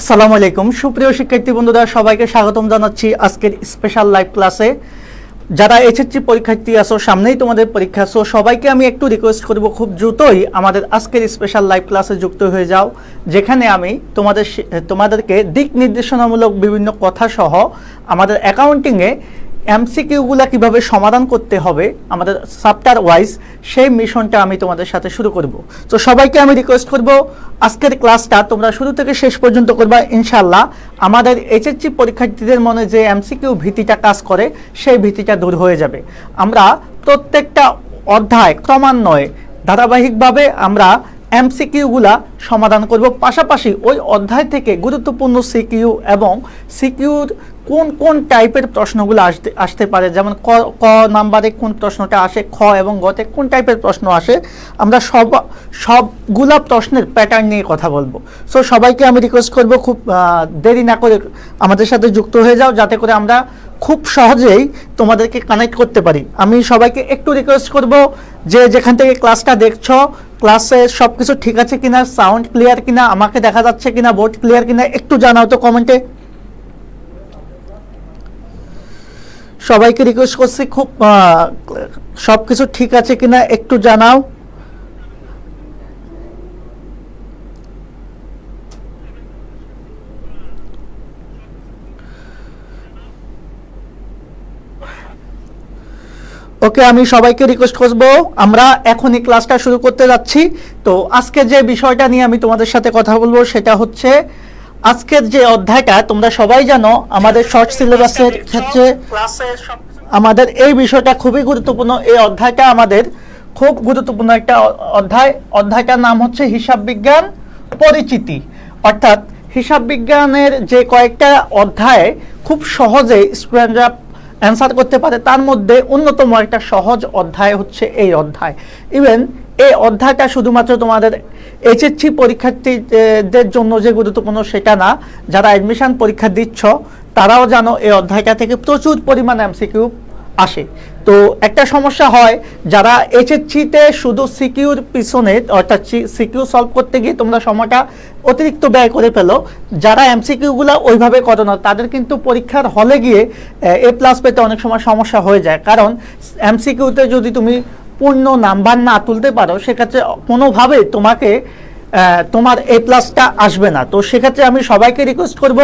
আসসালামু আলাইকুম সুপ্রিয় শিক্ষার্থী বন্ধুরা, সবাইকে স্বাগতম জানাচ্ছি আজকের স্পেশাল লাইভ ক্লাসে। যারা এইচএসসি পরীক্ষার্থী আছো, সামনেই তোমাদের পরীক্ষা, সো সবাইকে আমি একটু রিকোয়েস্ট করব খুব দ্রুতই আমাদের আজকের স্পেশাল লাইভ ক্লাসে যুক্ত হয়ে যাও, যেখানে আমি তোমাদেরকে দিক নির্দেশনামূলক বিভিন্ন কথা সহ আমাদের অ্যাকাউন্টিংয়ে এমসিকিউগুলা কিভাবে সমাধান করতে হবে আমাদের চ্যাপ্টার ওয়াইজ, সেই মিশনটা আমি তোমাদের সাথে শুরু করব। তো সবাইকে আমি রিকোয়েস্ট করব আজকের ক্লাসটা তোমরা শুরু থেকে শেষ পর্যন্ত করবা। ইনশাআল্লাহ আমাদের এইচএসসি পরীক্ষার্থীদের মনে যে এমসিকিউ ভীতিটা কাজ করে, সেই ভীতিটা দূর হয়ে যাবে। আমরা প্রত্যেকটা অধ্যায় ক্রমান্বয়ে ধারাবাহিকভাবে আমরা এমসিকিউগুলা সমাধান করব, পাশাপাশি ওই অধ্যায় থেকে গুরুত্বপূর্ণ সিকিউ এবং সিকিউর কোন কোন টাইপের প্রশ্নগুলো আসতে পারে, যেমন ক নাম্বারে কোন প্রশ্নটা আসে, খ এবং গতে কোন টাইপের প্রশ্ন আসে, আমরা সবগুলা প্রশ্নের প্যাটার্ন নিয়ে কথা বলবো। সো সবাইকে আমি রিকোয়েস্ট করব খুব দেরি না করে আমাদের সাথে যুক্ত হয়ে যাও, যাতে করে আমরা খুব সহজেই তোমাদেরকে কানেক্ট করতে পারি। আমি সবাইকে একটু রিকোয়েস্ট করব যে যেখান থেকে ক্লাসটা দেখছো, ক্লাসে সব কিছু ঠিক আছে কিনা, সাউন্ড ক্লিয়ার কিনা, আমাকে দেখা যাচ্ছে কিনা, বোর্ড ক্লিয়ার কিনা, একটু জানাও তো কমেন্টে। সবাইকে রিকোয়েস্ট করছি খুব সব কিছু ঠিক আছে কিনা একটু জানাও। ওকে, আমি সবাইকে রিকোয়েস্ট করবো আমরা এখনই ক্লাসটা শুরু করতে যাচ্ছি। তো আজকে যে বিষয়টা নিয়ে আমি তোমাদের সাথে কথা বলবো সেটা হচ্ছে আজকের যে অধ্যায়টা, তোমরা সবাই জানো আমাদের শর্ট সিলেবাসের ক্ষেত্রে আমাদের এই বিষয়টা খুবই গুরুত্বপূর্ণ। এই অধ্যায়টা আমাদের খুব গুরুত্বপূর্ণ একটা অধ্যায়টার নাম হচ্ছে হিসাব বিজ্ঞান পরিচিতি। অর্থাৎ হিসাব বিজ্ঞানের যে কয়েকটা অধ্যায় খুব সহজে স্টুডেন্টরা অ্যান্সার করতে পারে, তার মধ্যে অন্যতম একটা সহজ অধ্যায় হচ্ছে এই অধ্যায়। ইভেন এই অধ্যায়টা শুধুমাত্র তোমাদের এইচএসসি পরীক্ষার্থীদের জন্য যে গুরুত্বপূর্ণ সেটা না, যারা অ্যাডমিশন পরীক্ষা দিচ্ছ তারাও জানো এই অধ্যায়টা থেকে প্রচুর পরিমাণ এমসিকিউ আসে। তো একটা সমস্যা হয়, যারা এইচএসসিতে শুধু সিকিউর পিছনে অর্থাৎ সিকিউ সলভ করতে গিয়ে তোমরা সময়টা অতিরিক্ত ব্যয় করে ফেলো, যারা এমসিকিউগুলো ওইভাবে করো না, তাদের কিন্তু পরীক্ষার হলে গিয়ে A+ পেতে অনেক সময় সমস্যা হয়ে যায়। কারণ এমসিকিউতে যদি তুমি পূর্ণ নাম্বার না তুলতে পারো, সেক্ষেত্রে কোনোভাবে তোমার A+টা আসবে না। তো সেক্ষেত্রে আমি সবাইকে রিকোয়েস্ট করব,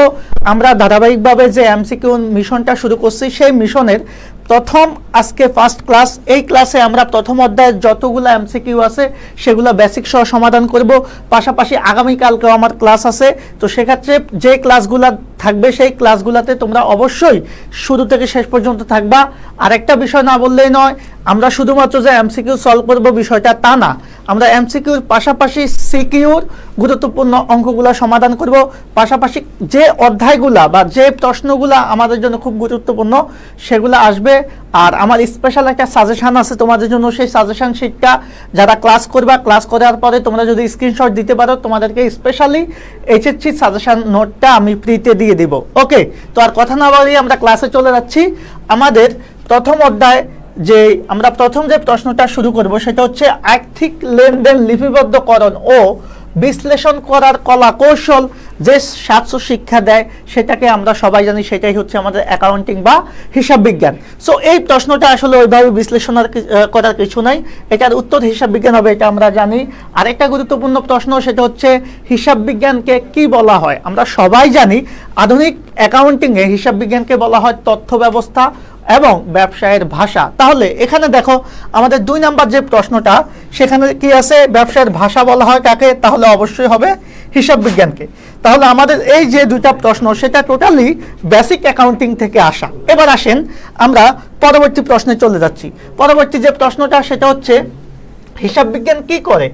আমরা ধারাবাহিকভাবে যে এমসিকিউ মিশনটা শুরু করছি, সেই মিশনের প্রথম আজকে ফার্স্ট ক্লাস। এই ক্লাসে আমরা প্রথম অধ্যায়ের যতগুলো এমসিকিউ আছে সেগুলো বেসিক সহ সমাধান করব। পাশাপাশি আগামীকালকেও আমার ক্লাস আছে। তো সেক্ষেত্রে যে ক্লাসগুলো থাকবে সেই ক্লাসগুলোতে তোমরা অবশ্যই শুরু থেকে শেষ পর্যন্ত থাকবা। আরেকটা বিষয় না বললেই নয়, আমরা শুধুমাত্র যে এমসিকিউ সলভ করব বিষয়টা তা না, আমরা এমসিকিউর পাশাপাশি সিকিউর গুরুত্বপূর্ণ অঙ্কগুলো সমাধান করব। পাশাপাশি যে অধ্যায়গুলা বা যে প্রশ্নগুলা আমাদের জন্য খুব গুরুত্বপূর্ণ সেগুলো আসবে। আর আমার স্পেশাল একটা সাজেশন আছে তোমাদের জন্য, সেই সাজেশন শিটটা যারা ক্লাস করবা, ক্লাস করার পরে তোমরা যদি স্ক্রিনশট দিতে পারো, তোমাদেরকে স্পেশালি এইচএসসি সাজেশন নোটটা আমি ফ্রিতে দিয়ে দিব। ওকে, তো আর কথা না বলি আমরা ক্লাসে চলে যাচ্ছি। আমাদের প্রথম অধ্যায় যে আমরা প্রথম যে প্রশ্নটা শুরু করব সেটা হচ্ছে আর্থিক লেনদেন লিপিবদ্ধকরণ ও বিশ্লেষণ করার কলা কৌশল যে স্বাস্থ্য শিক্ষা দেয়, সেটাকে আমরা সবাই জানি, সেটাই হচ্ছে আমাদের অ্যাকাউন্টিং বা হিসাব বিজ্ঞান। সো এই প্রশ্নটা আসলে ওইভাবে বিশ্লেষণ করার কিছু নাই, এটার উত্তর হিসাব বিজ্ঞান হবে, এটা আমরা জানি। আরেকটা গুরুত্বপূর্ণ প্রশ্ন সেটা হচ্ছে হিসাব বিজ্ঞানকে কি বলা হয়। আমরা সবাই জানি আধুনিক অ্যাকাউন্টিংয়ে হিসাব বিজ্ঞানকে বলা হয় তথ্য ব্যবস্থা এবং ব্যবসায়ের ভাষা। তাহলে এখানে দেখো আমাদের 2 নাম্বার যে প্রশ্নটা, সেখানে কি আছে, ব্যবসায়ের ভাষা বলা হয় কাকে, তাহলে অবশ্যই হবে হিসাব বিজ্ঞানকে। তাহলে আমাদের এই যে দুইটা প্রশ্ন সেটা টোটালি বেসিক অ্যাকাউন্টিং থেকে আসা। এবার আসেন আমরা পরবর্তী প্রশ্নে চলে যাচ্ছি। পরবর্তী যে প্রশ্নটা সেটা হচ্ছে হিসাব বিজ্ঞান কি করে।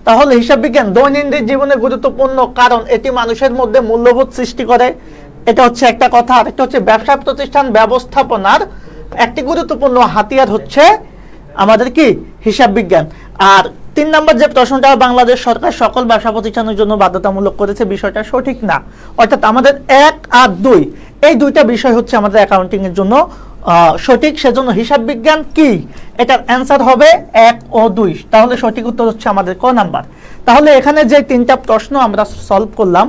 তাহলে হিসাব বিজ্ঞান দৈনন্দিন জীবনে গুরুত্বপূর্ণ, কারণ এটি মানুষের মধ্যে মূল্যবোধ সৃষ্টি করে, এটা হচ্ছে একটা কথা। আর একটা হচ্ছে ব্যবসা প্রতিষ্ঠান ব্যবস্থাপনার একটি গুরুত্বপূর্ণ হাতিয়ার হচ্ছে আমাদের কি হিসাব বিজ্ঞান। আর 3 নম্বর যে প্রশ্নটা, বাংলাদেশ সরকার সকল ব্যবসা প্রতিষ্ঠানের জন্য বাধ্যতামূলক করেছে, বিষয়টা সঠিক না। অর্থাৎ আমাদের 1 আর 2 এই দুইটা বিষয় হচ্ছে আমাদের অ্যাকাউন্টিং এর জন্য সঠিক, সেজন্য হিসাব বিজ্ঞান কি, এটার অ্যান্সার হবে 1 ও 2। তাহলে সঠিক উত্তর হচ্ছে আমাদের ক নাম্বার। তাহলে এখানে যে 3টা প্রশ্ন আমরা সলভ করলাম,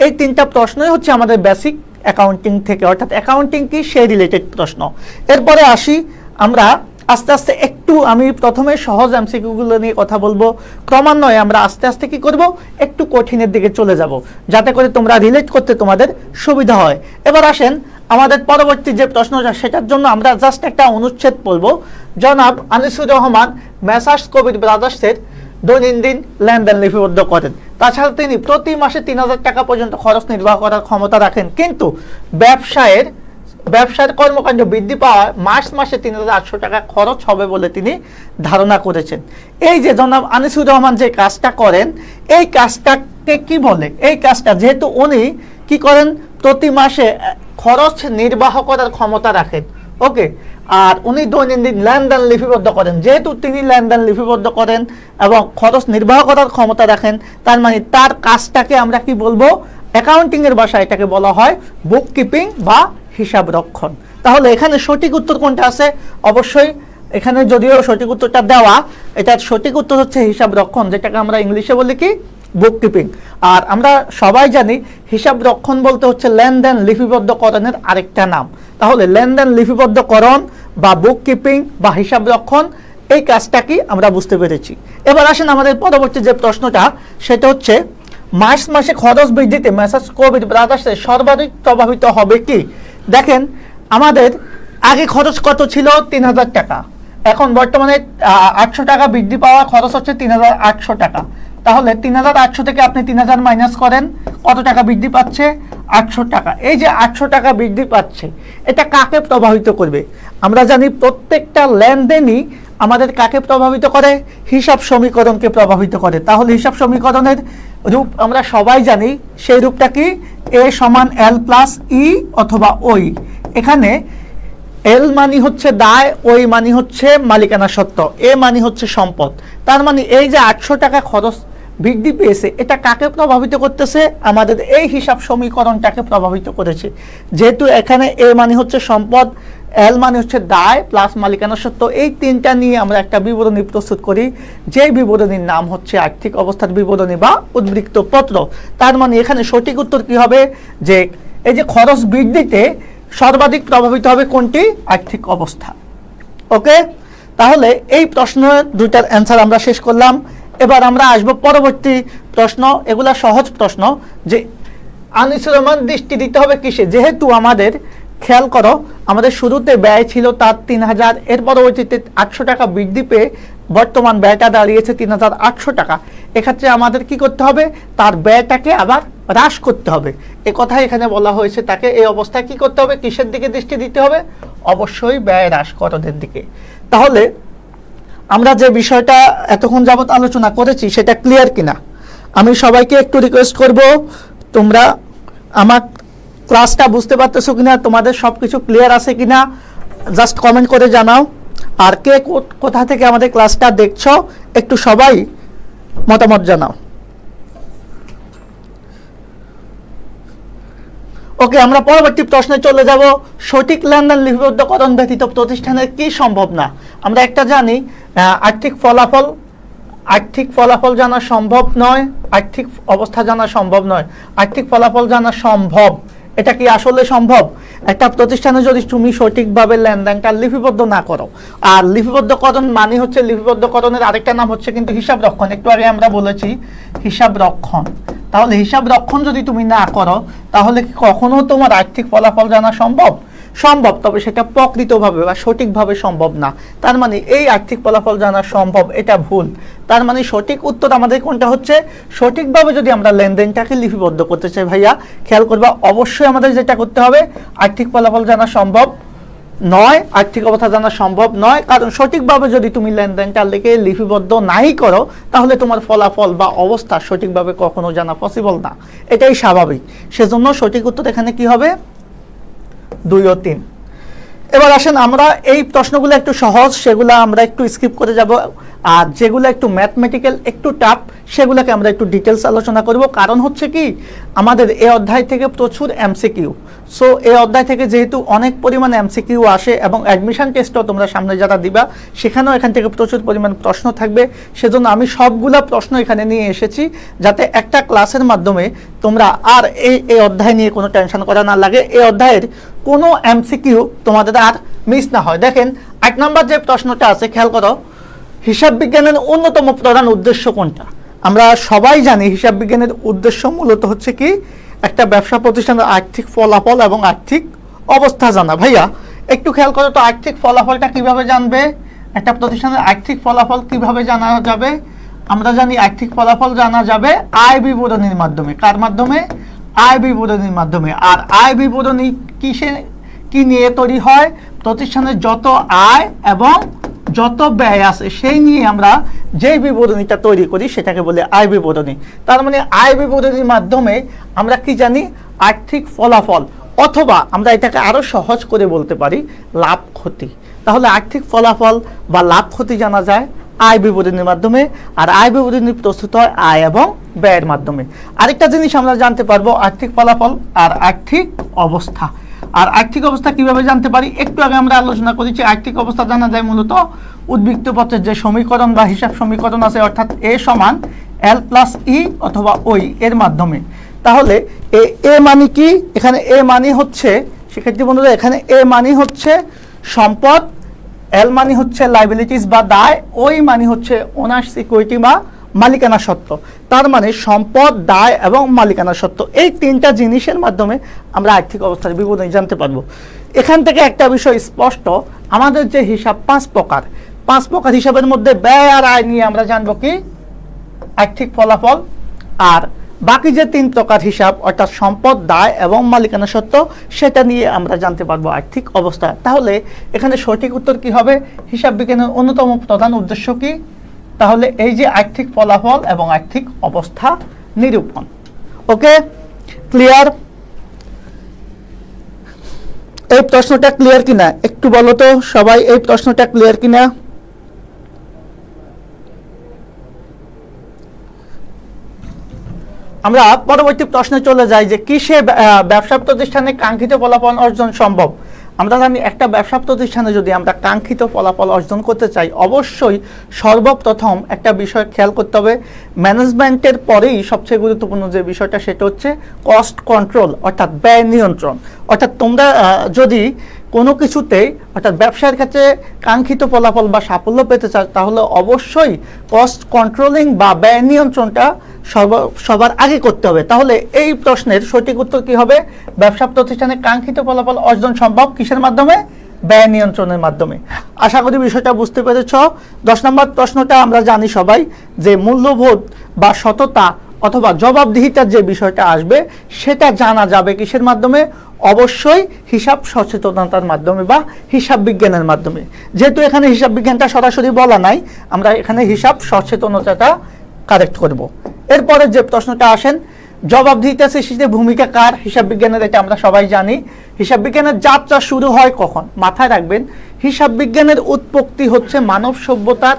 এই 3টা প্রশ্নই হচ্ছে আমাদের বেসিক অ্যাকাউন্টিং থেকে, অর্থাৎ অ্যাকাউন্টিং কি সেই রিলেটেড প্রশ্ন। এরপরে আসি আমরা আস্তে আস্তে একটু, আমি প্রথমে সহজ এমসিকিউগুলো নিয়ে কথা বলবো, ক্রমান্বয়ে আমরা আস্তে আস্তে কি করব, একটু কঠিনের দিকে চলে যাব, যাতে করে তোমরা রিলেট করতে তোমাদের সুবিধা হয়। এবার আসেন আমাদের পরবর্তী যে প্রশ্নটা, সেটার জন্য আমরা জাস্ট একটা অনুচ্ছেদ বলবো। জনাব আনিসুর রহমান মেসার্স কবির ব্রাদার্সের দৈনন্দিন লেনদেন লিপিবদ্ধ করেন। তাছাড়া তিনি প্রতি মাসে 3000 টাকা পর্যন্ত খরচ নির্বাহ করার ক্ষমতা রাখেন, কিন্তু ব্যবসার কর্মকাণ্ড বৃদ্ধি পাওয়ায় মার্চ মাসে 3800 টাকা খরচ হবে বলে তিনি ধারণা করেছেন। এই যে জনাব আনিসুর রহমান যে কাজটা করেন, এই কাজটাকে কি বলে? এই কাজটা যেহেতু উনি কি করেন, প্রতি মাসে খরচ নির্বাহ করার ক্ষমতা রাখেন, ওকে, আর উনি দৈনন্দিন লেনদেন লিপিবদ্ধ করেন, যেহেতু তিনি লেনদেন লিপিবদ্ধ করেন এবং খরচ নির্বাহ করার ক্ষমতা রাখেন, তার মানে তার কাজটাকে আমরা কি বলবো, অ্যাকাউন্টিং এর ভাষায় এটাকে বলা হয় বুক কিপিং বা হিসাব রক্ষণ। তাহলে এখানে সঠিক উত্তর কোনটা আছে? অবশ্যই এখানে যদিও সঠিক উত্তরটা দেওয়া, এটার সঠিক উত্তর হচ্ছে হিসাব রক্ষণ, যেটাকে আমরা ইংলিশে বলি কি, বুক কিপিং। আর আমরা সবাই জানি হিসাব রক্ষণ বলতে হচ্ছে লেনদেন লিপিবদ্ধকরণের আরেকটা নাম। তাহলে লেনদেন লিপিবদ্ধকরণ বা বুক কিপিং বা হিসাব রক্ষণ, এই কাজটা কি আমরা বুঝতে পেরেছি। এবার আসেন আমাদের পরবর্তী যে প্রশ্নটা, সেটা হচ্ছে মার্চ মাসে খরচ বৃদ্ধিতে মেসার্স কবির ব্রাদার্সের সর্বাধিক প্রভাবিত হবে কি? দেখেন আমাদের আগে খরচ কত ছিল? 3000 টাকা। এখন বর্তমানে 800 টাকা বৃদ্ধি পাওয়া খরচ হচ্ছে 3800 টাকা। তাহলে 3800 থেকে আপনি 3000 মাইনাস করেন, কত টাকা বৃদ্ধি পাচ্ছে? 800 টাকা। এই যে 800 টাকা বৃদ্ধি পাচ্ছে, এটা কাকে প্রভাবিত করবে? আমরা জানি প্রত্যেকটা লেনদেনই আমাদের কাকে প্রভাবিত করে? হিসাব সমীকরণকে প্রভাবিত করে। তাহলে হিসাব সমীকরণের রূপ আমরা সবাই জানি, সেই রূপটা কি? এ সমান এল প্লাস ই অথবা ওই। এখানে এল মানি হচ্ছে দায়, ওই মানি হচ্ছে মালিকানা সত্ত্ব, এ মানি হচ্ছে সম্পদ। তার মানে এই যে 800 টাকা খরচ বৃদ্ধি পেয়েছে, এটা কাকে প্রভাবিত করতেছে? আমাদের এই হিসাব সমীকরণটাকে প্রভাবিত করেছে। যেহেতু এখানে এ মানি হচ্ছে সম্পদ, এল মানে হচ্ছে দায় প্লাস মালিকানা সত্ত্ব, এই তিনটা নিয়ে আমরা একটা বিবরণী প্রস্তুত করি, যে বিবরণীর নাম হচ্ছে আর্থিক অবস্থার বিবরণী বা উদ্বৃত্ত পত্র। তার মানে এখানে সঠিক উত্তর কি হবে? যে এই যে খরচ বৃদ্ধিতে সর্বাধিক প্রভাবিত হবে কোনটি? আর্থিক অবস্থা। ওকে, তাহলে এই প্রশ্ন দুইটার অ্যান্সার আমরা শেষ করলাম। এবার আমরা আসবো পরবর্তী প্রশ্ন, এগুলা সহজ প্রশ্ন। যে আনিসুর রহমান দৃষ্টি দিতে হবে কিসে? যেহেতু আমাদের খেয়াল করো, আমাদের শুরুতে ব্যয় ছিল তার 3000, এর পরবর্তীতে 800 টাকা বৃদ্ধি পেয়ে বর্তমান ব্যয়টা দাঁড়িয়েছে 3800 টাকা। এক্ষেত্রে আমাদের কি করতে হবে? তার ব্যয়টাকে আবার হ্রাস করতে হবে। এ কথাই এখানে বলা হয়েছে, তাকে এই অবস্থায় কি করতে হবে? কিসের দিকে দৃষ্টি দিতে হবে? অবশ্যই ব্যয় হ্রাসকরণের দিকে। তাহলে আমরা যে বিষয়টা এতক্ষণ যাবত আলোচনা করেছি সেটা ক্লিয়ার কিনা? আমি সবাইকে একটু রিকোয়েস্ট করব, তোমরা আমার ক্লাসটা বুঝতে পারতেছো কিনা, তোমাদের সব কিছু ক্লিয়ার আছে কিনা, জাস্ট কমেন্ট করে জানাও। আর কে কোথা থেকে আমাদের ক্লাসটা দেখছো, একটু সবাই মতামত জানাও। ওকে, আমরা পরবর্তী প্রশ্নে চলে যাব। সঠিক লেনদেন লিপিবদ্ধকরণ ব্যতীত প্রতিষ্ঠানের কি সম্ভব না? আমরা একটা জানি, আর্থিক ফলাফল জানা সম্ভব নয়, আর্থিক অবস্থা জানা সম্ভব নয়, আর্থিক ফলাফল জানা সম্ভব। এটা কি আসলে সম্ভব? একটা প্রতিষ্ঠানে যদি তুমি সঠিকভাবে লেনদেনটা লিপিবদ্ধ না করো, আর লিপিবদ্ধকরণ মানে হচ্ছে, লিপিবদ্ধকরণের আরেকটা নাম হচ্ছে কিন্তু হিসাব রক্ষণ। একটু আগে আমরা বলেছি হিসাব রক্ষণ। তাহলে হিসাব রক্ষণ যদি তুমি না করো, তাহলে কি কখনো তোমার আর্থিক ফলাফল জানা সম্ভব? সম্ভব, তবে সেটা প্রকৃতভাবে বা সঠিকভাবে সম্ভব না। তার মানে এই আর্থিক ফলাফল জানা সম্ভব, এটা ভুল। তার মানে সঠিক উত্তর আমাদের কোনটা হচ্ছে? সঠিকভাবে যদি আমরা লেনদেনটাকে লিপিবদ্ধ করতে চাই, ভাইয়া খেয়াল করবা, অবশ্যই আমাদের যেটা করতে হবে, আর্থিক ফলাফল জানা সম্ভব নয়, আর্থিক অবস্থা জানা সম্ভব নয়। কারণ সঠিকভাবে যদি তুমি লেনদেনটা লিপিবদ্ধ নাই করো, তাহলে তোমার ফলাফল বা অবস্থা সঠিকভাবে কখনো জানা পসিবল না, এটাই স্বাভাবিক। সেজন্য সঠিক উত্তর এখানে কি হবে? 2 ও 3। এবার আসেন আমরা এই প্রশ্নগুলো একটু সহজ, সেগুলো আমরা একটু স্কিপ করে যাব। আর যেগুলো একটু ম্যাথমেটিক্যাল একটু টাফ সেগুলোকে আমরা একটু ডিটেলস আলোচনা করব। কারণ হচ্ছে কি আমাদের এই অধ্যায় থেকে প্রচুর এমসিকিউ, সো এই অধ্যায় থেকে যেহেতু অনেক পরিমাণ এমসিকিউ আসে এবং অ্যাডমিশন টেস্টও তোমরা সামনে যারা দিবা সেখানেও এখান থেকে প্রচুর পরিমাণ প্রশ্ন থাকবে, সেজন্য আমি সবগুলা প্রশ্ন এখানে নিয়ে এসেছি যাতে একটা ক্লাসের মাধ্যমে তোমরা আর এই অধ্যায় নিয়ে কোনো টেনশন করা না লাগে, এই অধ্যায়ের কোনো এমসিকিউ তোমাদের আর মিস না হয়। দেখেন 8 নম্বর যে প্রশ্নটা আছে খেয়াল করো, হিসাব বিজ্ঞানের অন্যতম প্রধান উদ্দেশ্য কোনটা? আমরা সবাই জানি হিসাব বিজ্ঞানের উদ্দেশ্য মূলত হচ্ছে কি একটা ব্যবসা প্রতিষ্ঠানের আর্থিক ফলাফল এবং আর্থিক অবস্থা জানা। ভাইয়া একটু খেয়াল করো তো, আর্থিক ফলাফলটা কিভাবে জানবে? একটা প্রতিষ্ঠানের আর্থিক ফলাফল কিভাবে জানা যাবে? আমরা জানি আর্থিক ফলাফল জানা যাবে আয় বিবরণীর মাধ্যমে। কার মাধ্যমে? আয় বিবরণীর মাধ্যমে। আর আয় বিবরণী কি নিয়ে তৈরি হয়? প্রতিষ্ঠানের যত আয় এবং যত ব্যয় আছে সেই নিয়ে আমরা যেই বিবরণীটা তৈরি করি সেটাকে বলে আয় বিবরণী। তার মানে আয় বিবরণীর মাধ্যমে আমরা কি জানি? আর্থিক ফলাফল, অথবা আমরা এটাকে আরো সহজ করে বলতে পারি লাভ ক্ষতি। তাহলে আর্থিক ফলাফল বা লাভ ক্ষতি জানা যায় আয় বিবরণীর মাধ্যমে, আর আয় বিবরণী প্রস্তুত হয় আয় এবং ব্যয়ের মাধ্যমে। আরেকটা জিনিস আমরা জানতে পারবো আর্থিক ফলাফল আর আর্থিক অবস্থা। আর আর্থিক অবস্থা কিভাবে জানতে পারি? একটু আগে আমরা আলোচনা করেছি আর্থিক অবস্থা জানা যায় মূলত উদ্বৃত্ত পত্রের যে সমীকরণ বা হিসাব সমীকরণ আছে, অর্থাৎ এ সমান এল প্লাস ই অথবা ওই এর মাধ্যমে। তাহলে এ মানে কি? এখানে এ মানে হচ্ছে, সেক্ষেত্রে বন্ধুরা এখানে এ মানে হচ্ছে সম্পদ, এল মানে হচ্ছে লাইবিলিটিস বা দায়, ওই মানে হচ্ছে ওনার সিকিউরিটি বা মালিকানা সত্ত্ব। তার মানে সম্পদ, দায় এবং মালিকানা সত্ত্ব, এই তিনটা জিনিসের মাধ্যমে আমরা আর্থিক অবস্থার বিবরণী জানতে পারবো। এখান থেকে একটা বিষয় স্পষ্ট, আমাদের যে হিসাব 5 প্রকার, 5 প্রকার হিসাবের মধ্যে ব্যয় আর আয় নিয়ে আমরা জানবো কি আর্থিক ফলাফল, আর বাকি যে 3 প্রকার হিসাব অর্থাৎ সম্পদ, দায় এবং মালিকানা সত্ত্ব সেটা নিয়ে আমরা জানতে পারবো আর্থিক অবস্থা। তাহলে এখানে সঠিক উত্তর কি হবে? হিসাব বিজ্ঞানের অন্যতম প্রধান উদ্দেশ্য কি? তাহলে এই যে আর্থিক ফলাফল এবং আর্থিক অবস্থা নিরূপণ। ওকে, ক্লিয়ার? এই প্রশ্নটা ক্লিয়ার কিনা একটু বলো তো সবাই, এই প্রশ্নটা ক্লিয়ার কিনা? আমরা পরবর্তী প্রশ্নে চলে যাই যে কিসে ব্যবসা প্রতিষ্ঠানে কাঙ্ক্ষিত ফলাফল অর্জন সম্ভব। আমরা জানি একটা ব্যবসা প্রতিষ্ঠানে যদি আমরা কাঙ্ক্ষিত ফলাফল অর্জন করতে চাই অবশ্যই সর্বপ্রথম একটা বিষয় খেয়াল করতে হবে, ম্যানেজমেন্টের পরেই সবচেয়ে গুরুত্বপূর্ণ যে বিষয়টা সেটা হচ্ছে কস্ট কন্ট্রোল অর্থাৎ ব্যয় নিয়ন্ত্রণ। অর্থাৎ তোমরা যদি কোনো কিছুতে অর্থাৎ ব্যবসার ক্ষেত্রে কাঙ্ক্ষিত ফলাফল বা সাফল্য পেতে চাও তাহলে অবশ্যই কস্ট কন্ট্রোলিং বা ব্যয় নিয়ন্ত্রণটা সবার আগে করতে হবে। তাহলে এই প্রশ্নের সঠিক উত্তর কি হবে? ব্যবসা প্রতিষ্ঠানে কাঙ্ক্ষিত ফলাফল অর্জন সম্ভব কিসের মাধ্যমে? ব্যয় নিয়ন্ত্রণের মাধ্যমে। আশা করি বিষয়টা বুঝতে পেরেছ। 10 নম্বর প্রশ্নটা আমরা জানি সবাই যে মূল্যবোধ বা সততা অথবা জবাবদিহিতার যে বিষয়টা আসবে সেটা জানা যাবে কিসের মাধ্যমে? অবশ্যই হিসাব সচেতনতার মাধ্যমে বা হিসাব বিজ্ঞানের মাধ্যমে। যেহেতু এখানে হিসাব বিজ্ঞানটা সরাসরি বলা নাই, আমরা এখানে হিসাব সচেতনতাটা কারেক্ট করব। এরপরে যে প্রশ্নটা আসেন, জবাবদিহিতা সৃষ্টিতে ভূমিকা কার? হিসাব বিজ্ঞানের, এটা আমরা সবাই জানি। হিসাব বিজ্ঞানের যাত্রা শুরু হয় কখন? মাথায় রাখবেন হিসাব বিজ্ঞানের উৎপত্তি হচ্ছে মানব সভ্যতার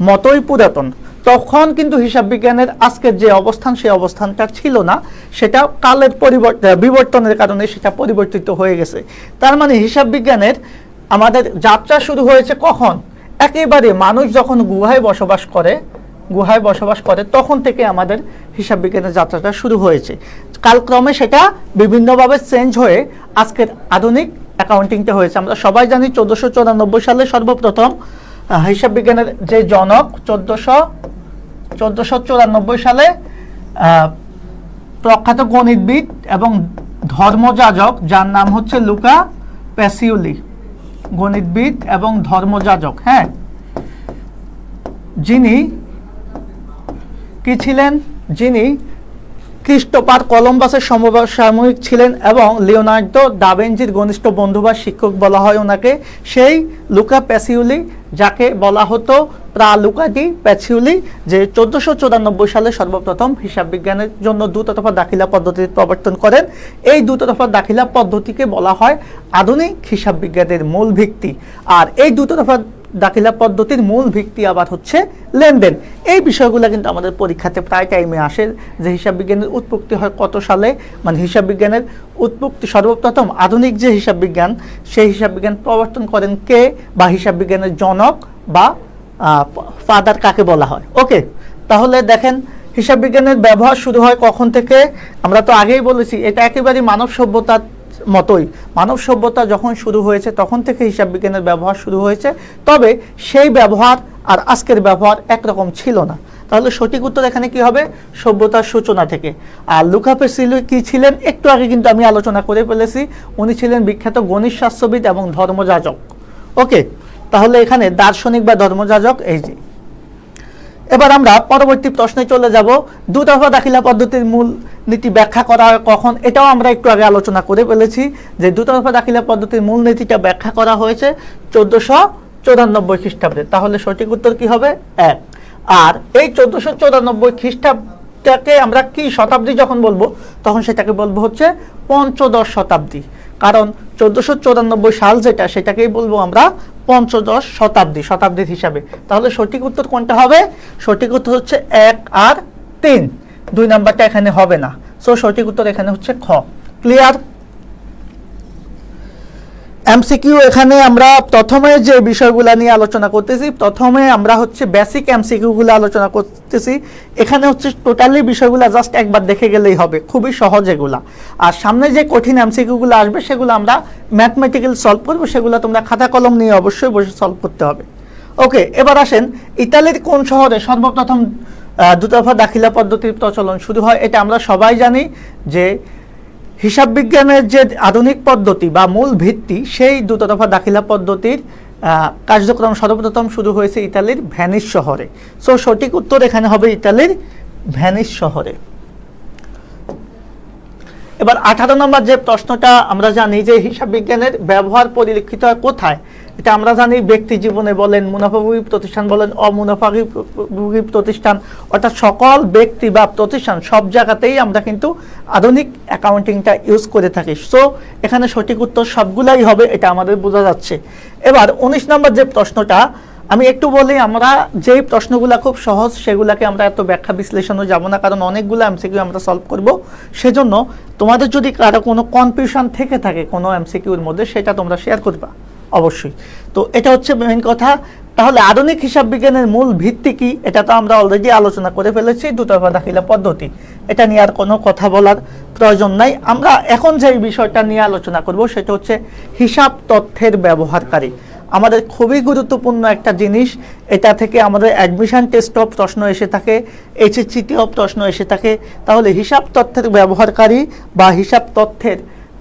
মতোই পুরাতন। তখন কিন্তু হিসাব বিজ্ঞানের আজকের যে অবস্থান সেই অবস্থানটা ছিল না, সেটা কালের বিবর্তনের কারণে সেটা পরিবর্তিত হয়ে গেছে। তার মানে হিসাব বিজ্ঞানের আমাদের যাত্রা শুরু হয়েছে কখন? একেবারে মানুষ যখন গুহায় বসবাস করে তখন থেকে আমাদের হিসাব বিজ্ঞানের যাত্রাটা শুরু হয়েছে। কালক্রমে সেটা বিভিন্নভাবে চেঞ্জ হয়ে আজকের আধুনিক অ্যাকাউন্টিংটা হয়েছে। আমরা সবাই জানি 1494 সালে সর্বপ্রথম হিসাব বিজ্ঞানের যে জনক 1494 সালে প্রখ্যাত গণিতবিদ এবং ধর্মযাজক যার নাম হচ্ছে লুকা প্যাসিওলি, গণিতবিদ এবং ধর্মযাজক, হ্যাঁ, যিনি কি ছিলেন? যিনি ক্রিস্টোফার কলম্বাসের সমসাময়িক ছিলেন এবং লিওনার্দো দা ভিঞ্চির ঘনিষ্ঠ বন্ধু বা শিক্ষক বলা হয় ওনাকে। সেই লুকা প্যাসিওলি, যাকে বলা হতো লুকা ডি প্যাসিওলি, যে 1494 সালে সর্বপ্রথম হিসাব বিজ্ঞানের জন্য দ্রুততফা দাখিলা পদ্ধতির প্রবর্তন করেন। এই দ্রুততফা দাখিলা পদ্ধতিকে বলা হয় আধুনিক হিসাব বিজ্ঞানের মূল ভিত্তি। আর এই দ্রুততফা দাখিলা পদ্ধতির মূল ভিত্তি আবার হচ্ছে লেনদেন। এই বিষয়গুলো কিন্তু আমাদের পরীক্ষাতে প্রায় টাইমে আসে, যে হিসাব বিজ্ঞানের উৎপত্তি হয় কত সালে, মানে হিসাব বিজ্ঞানের উৎপত্তি সর্বপ্রথম আধুনিক যে হিসাব বিজ্ঞান, সেই হিসাব বিজ্ঞান প্রবর্তন করেন কে, বা হিসাব বিজ্ঞানের জনক বা ফাদার কাকে বলা হয়। ওকে, তাহলে দেখেন হিসাব বিজ্ঞানের ব্যবহার শুরু হয় কখন থেকে। আমরা তো আগেই বলেছি এটা একেবারে মানব সভ্যতার মতোই, মানব সভ্যতা যখন শুরু হয়েছে তখন থেকে হিসাব বিজ্ঞানের ব্যবহার শুরু হয়েছে, তবে সেই ব্যবহার আর আজকের ব্যবহার একরকম ছিল না। তাহলে সঠিক উত্তর এখানে কি হবে, সভ্যতার সূচনা থেকে। আর লুকা প্যাসিলি কি ছিলেন একটু আগে কিন্তু আমি আলোচনা করে ফেলেছি, উনি ছিলেন বিখ্যাত গণিত শাস্ত্রবিদ এবং ধর্মযাজক। ওকে, তাহলে এখানে দার্শনিক বা ধর্মযাজক এই যে। এবার আমরা পরবর্তী প্রশ্নে চলে যাব, দুতরফা দাখিলা পদ্ধতির মূল নীতি ব্যাখ্যা করা হয় কখন, এটাও আমরা একটু আগে আলোচনা করে ফেলেছি যে দুতরফা দাখিলা পদ্ধতির মূল নীতিটা ব্যাখ্যা করা হয়েছে 1494 খ্রিস্টাব্দে। তাহলে সঠিক উত্তর কি হবে 1। আর এই 1494 খ্রিস্টাব্দটাকে আমরা কি শতাব্দী যখন বলবো তখন সেটাকে বলবো হচ্ছে পঞ্চদশ শতাব্দী, কারণ 1494 সাল যেটা সেটাকেই বলবো আমরা পঞ্চদশ শতাব্দী, শতাব্দীর হিসাবে। তাহলে সঠিক উত্তর কোনটা হবে, সঠিক উত্তর হচ্ছে 1 আর 3, 2 নাম্বারটা এখানে হবে না। সো সঠিক উত্তর এখানে হচ্ছে খ। ক্লিয়ার? এমসিকিউ এখানে আমরা প্রথমে যে বিষয়গুলো নিয়ে আলোচনা করতেছি, প্রথমে আমরা হচ্ছে বেসিক এমসিকিউগুলো আলোচনা করতেছি। এখানে হচ্ছে টোটালি বিষয়গুলো জাস্ট একবার দেখে গেলেই হবে, খুবই সহজ এগুলা। আর সামনে যে কঠিন এমসিকিউগুলো আসবে সেগুলো আমরা ম্যাথমেটিক্যাল সলভ করবো, সেগুলো তোমরা খাতা কলম নিয়ে অবশ্যই বসে সলভ করতে হবে। ওকে, এবার আসেন ইতালির কোন শহরে সর্বপ্রথম দুতরফা দাখিলা পদ্ধতির প্রচলন শুরু হয়। এটা আমরা সবাই জানি যে হিসাব বিজ্ঞানের যে আধুনিক পদ্ধতি বা মূল ভিত্তি, সেই দুতরফা দাখিলা পদ্ধতির কার্যক্রম সর্বপ্রথম শুরু হয়েছে ইতালির ভেনিস শহরে। সো সঠিক উত্তর এখানে হবে ইতালির ভেনিস শহরে। এবার 18 নম্বর যে প্রশ্নটা আমরা জানি যে হিসাব বিজ্ঞানের ব্যবহার পরিলক্ষিত হয় কোথায়, এটা আমরা জানি ব্যক্তি জীবনে বলেন, মুনাফাভোগী প্রতিষ্ঠান বলেন, অমুনাফাভোগী প্রতিষ্ঠান, অর্থাৎ সকল ব্যক্তি বা প্রতিষ্ঠান সব জায়গাতেই আমরা কিন্তু আধুনিক অ্যাকাউন্টিংটা ইউজ করে থাকি। সো এখানে সঠিক উত্তর সবগুলাই হবে, এটা আমাদের বোঝা যাচ্ছে। এবার 19 নম্বর যে প্রশ্নটা আমি একটু বলি, আমরা যেই প্রশ্নগুলো খুব সহজ সেগুলোকে আমরা এত ব্যাখ্যা বিশ্লেষণও যাব না, কারণ অনেকগুলো এমসিকিউ আমরা সলভ করব। সেজন্য তোমাদের যদি কারো কোনো কনফিউশন থেকে থাকে কোনো এমসিকিউর মধ্যে, সেটা তোমরা শেয়ার করবা অবশ্যই। তো এটা হচ্ছে মেইন কথা। তাহলে আধুনিক হিসাব বিজ্ঞানের মূল ভিত্তি কি, এটা তো আমরা অলরেডি আলোচনা করে ফেলেছি, দুতরফা দাখিলা পদ্ধতি। এটা নিয়ে আর কোনো কথা বলার প্রয়োজন নাই। আমরা এখন যে বিষয়টা নিয়ে আলোচনা করব সেটা হচ্ছে হিসাব তথ্যের ব্যবহারকারী। আমাদের খুবই গুরুত্বপূর্ণ একটা জিনিস, এটা থেকে আমাদের অ্যাডমিশন টেস্টও প্রশ্ন এসে থাকে, এইচএসসিতেও প্রশ্ন এসে থাকে। তাহলে হিসাব তথ্যের ব্যবহারকারী বা হিসাব তথ্যের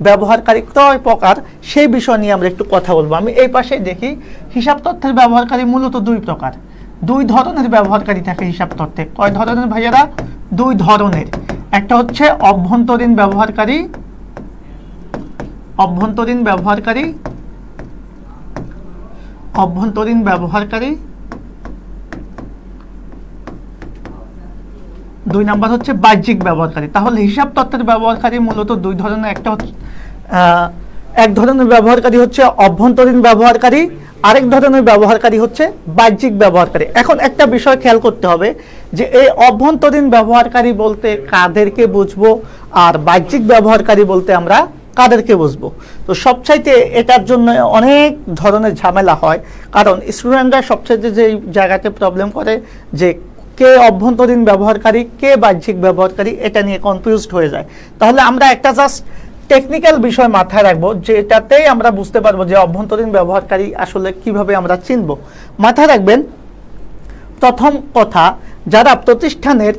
ব্যবহারকারী কয় প্রকার, সেই বিষয় নিয়ে আমরা একটু কথা বলবো। আমি এই পাশে দেখি, হিসাব তথ্যের ব্যবহারকারী মূলত 2 প্রকার, 2 ধরনের ব্যবহারকারী থাকে হিসাব তথ্যে। কয় ধরনের ভাইয়ারা? 2 ধরনের। একটা হচ্ছে অভ্যন্তরীণ ব্যবহারকারী, অভ্যন্তরীণ ব্যবহারকারী, অভ্যন্তরীণ ব্যবহারকারী। 2 নাম্বার হচ্ছে বাহ্যিক ব্যবহারকারী। তাহলে হিসাব তথ্যের ব্যবহারকারী মূলত 2 ধরনের। একটা হচ্ছে এক ধরনের ব্যবহারকারী হচ্ছে অভ্যন্তরীণ ব্যবহারকারী, আরেক ধরনের ব্যবহারকারী হচ্ছে বাহ্যিক ব্যবহারকারী। এখন একটা বিষয় খেয়াল করতে হবে যে এই অভ্যন্তরীণ ব্যবহারকারী বলতে কাদেরকে বুঝবো, আর বাহ্যিক ব্যবহারকারী বলতে আমরা কাদেরকে বুঝবো। তো সবচাইতে এটার জন্য অনেক ধরনের ঝামেলা হয়, কারণ স্টুডেন্টরা সবচাইতে যে জায়গাতে প্রবলেম করে যে কে অভ্যন্তরীণ ব্যবহারকারী কে বাহ্যিক ব্যবহারকারী, এটা নিয়ে কনফিউজড হয়ে যায়। তাহলে আমরা একটা জাস্ট টেকনিক্যাল বিষয় মাথায় রাখবো, যেটাতেই আমরা বুঝতে পারবো যে অভ্যন্তরীণ ব্যবহারকারী আসলে কিভাবে আমরা চিনব। মাথায় রাখবেন, প্রথম কথা, যারা প্রতিষ্ঠানের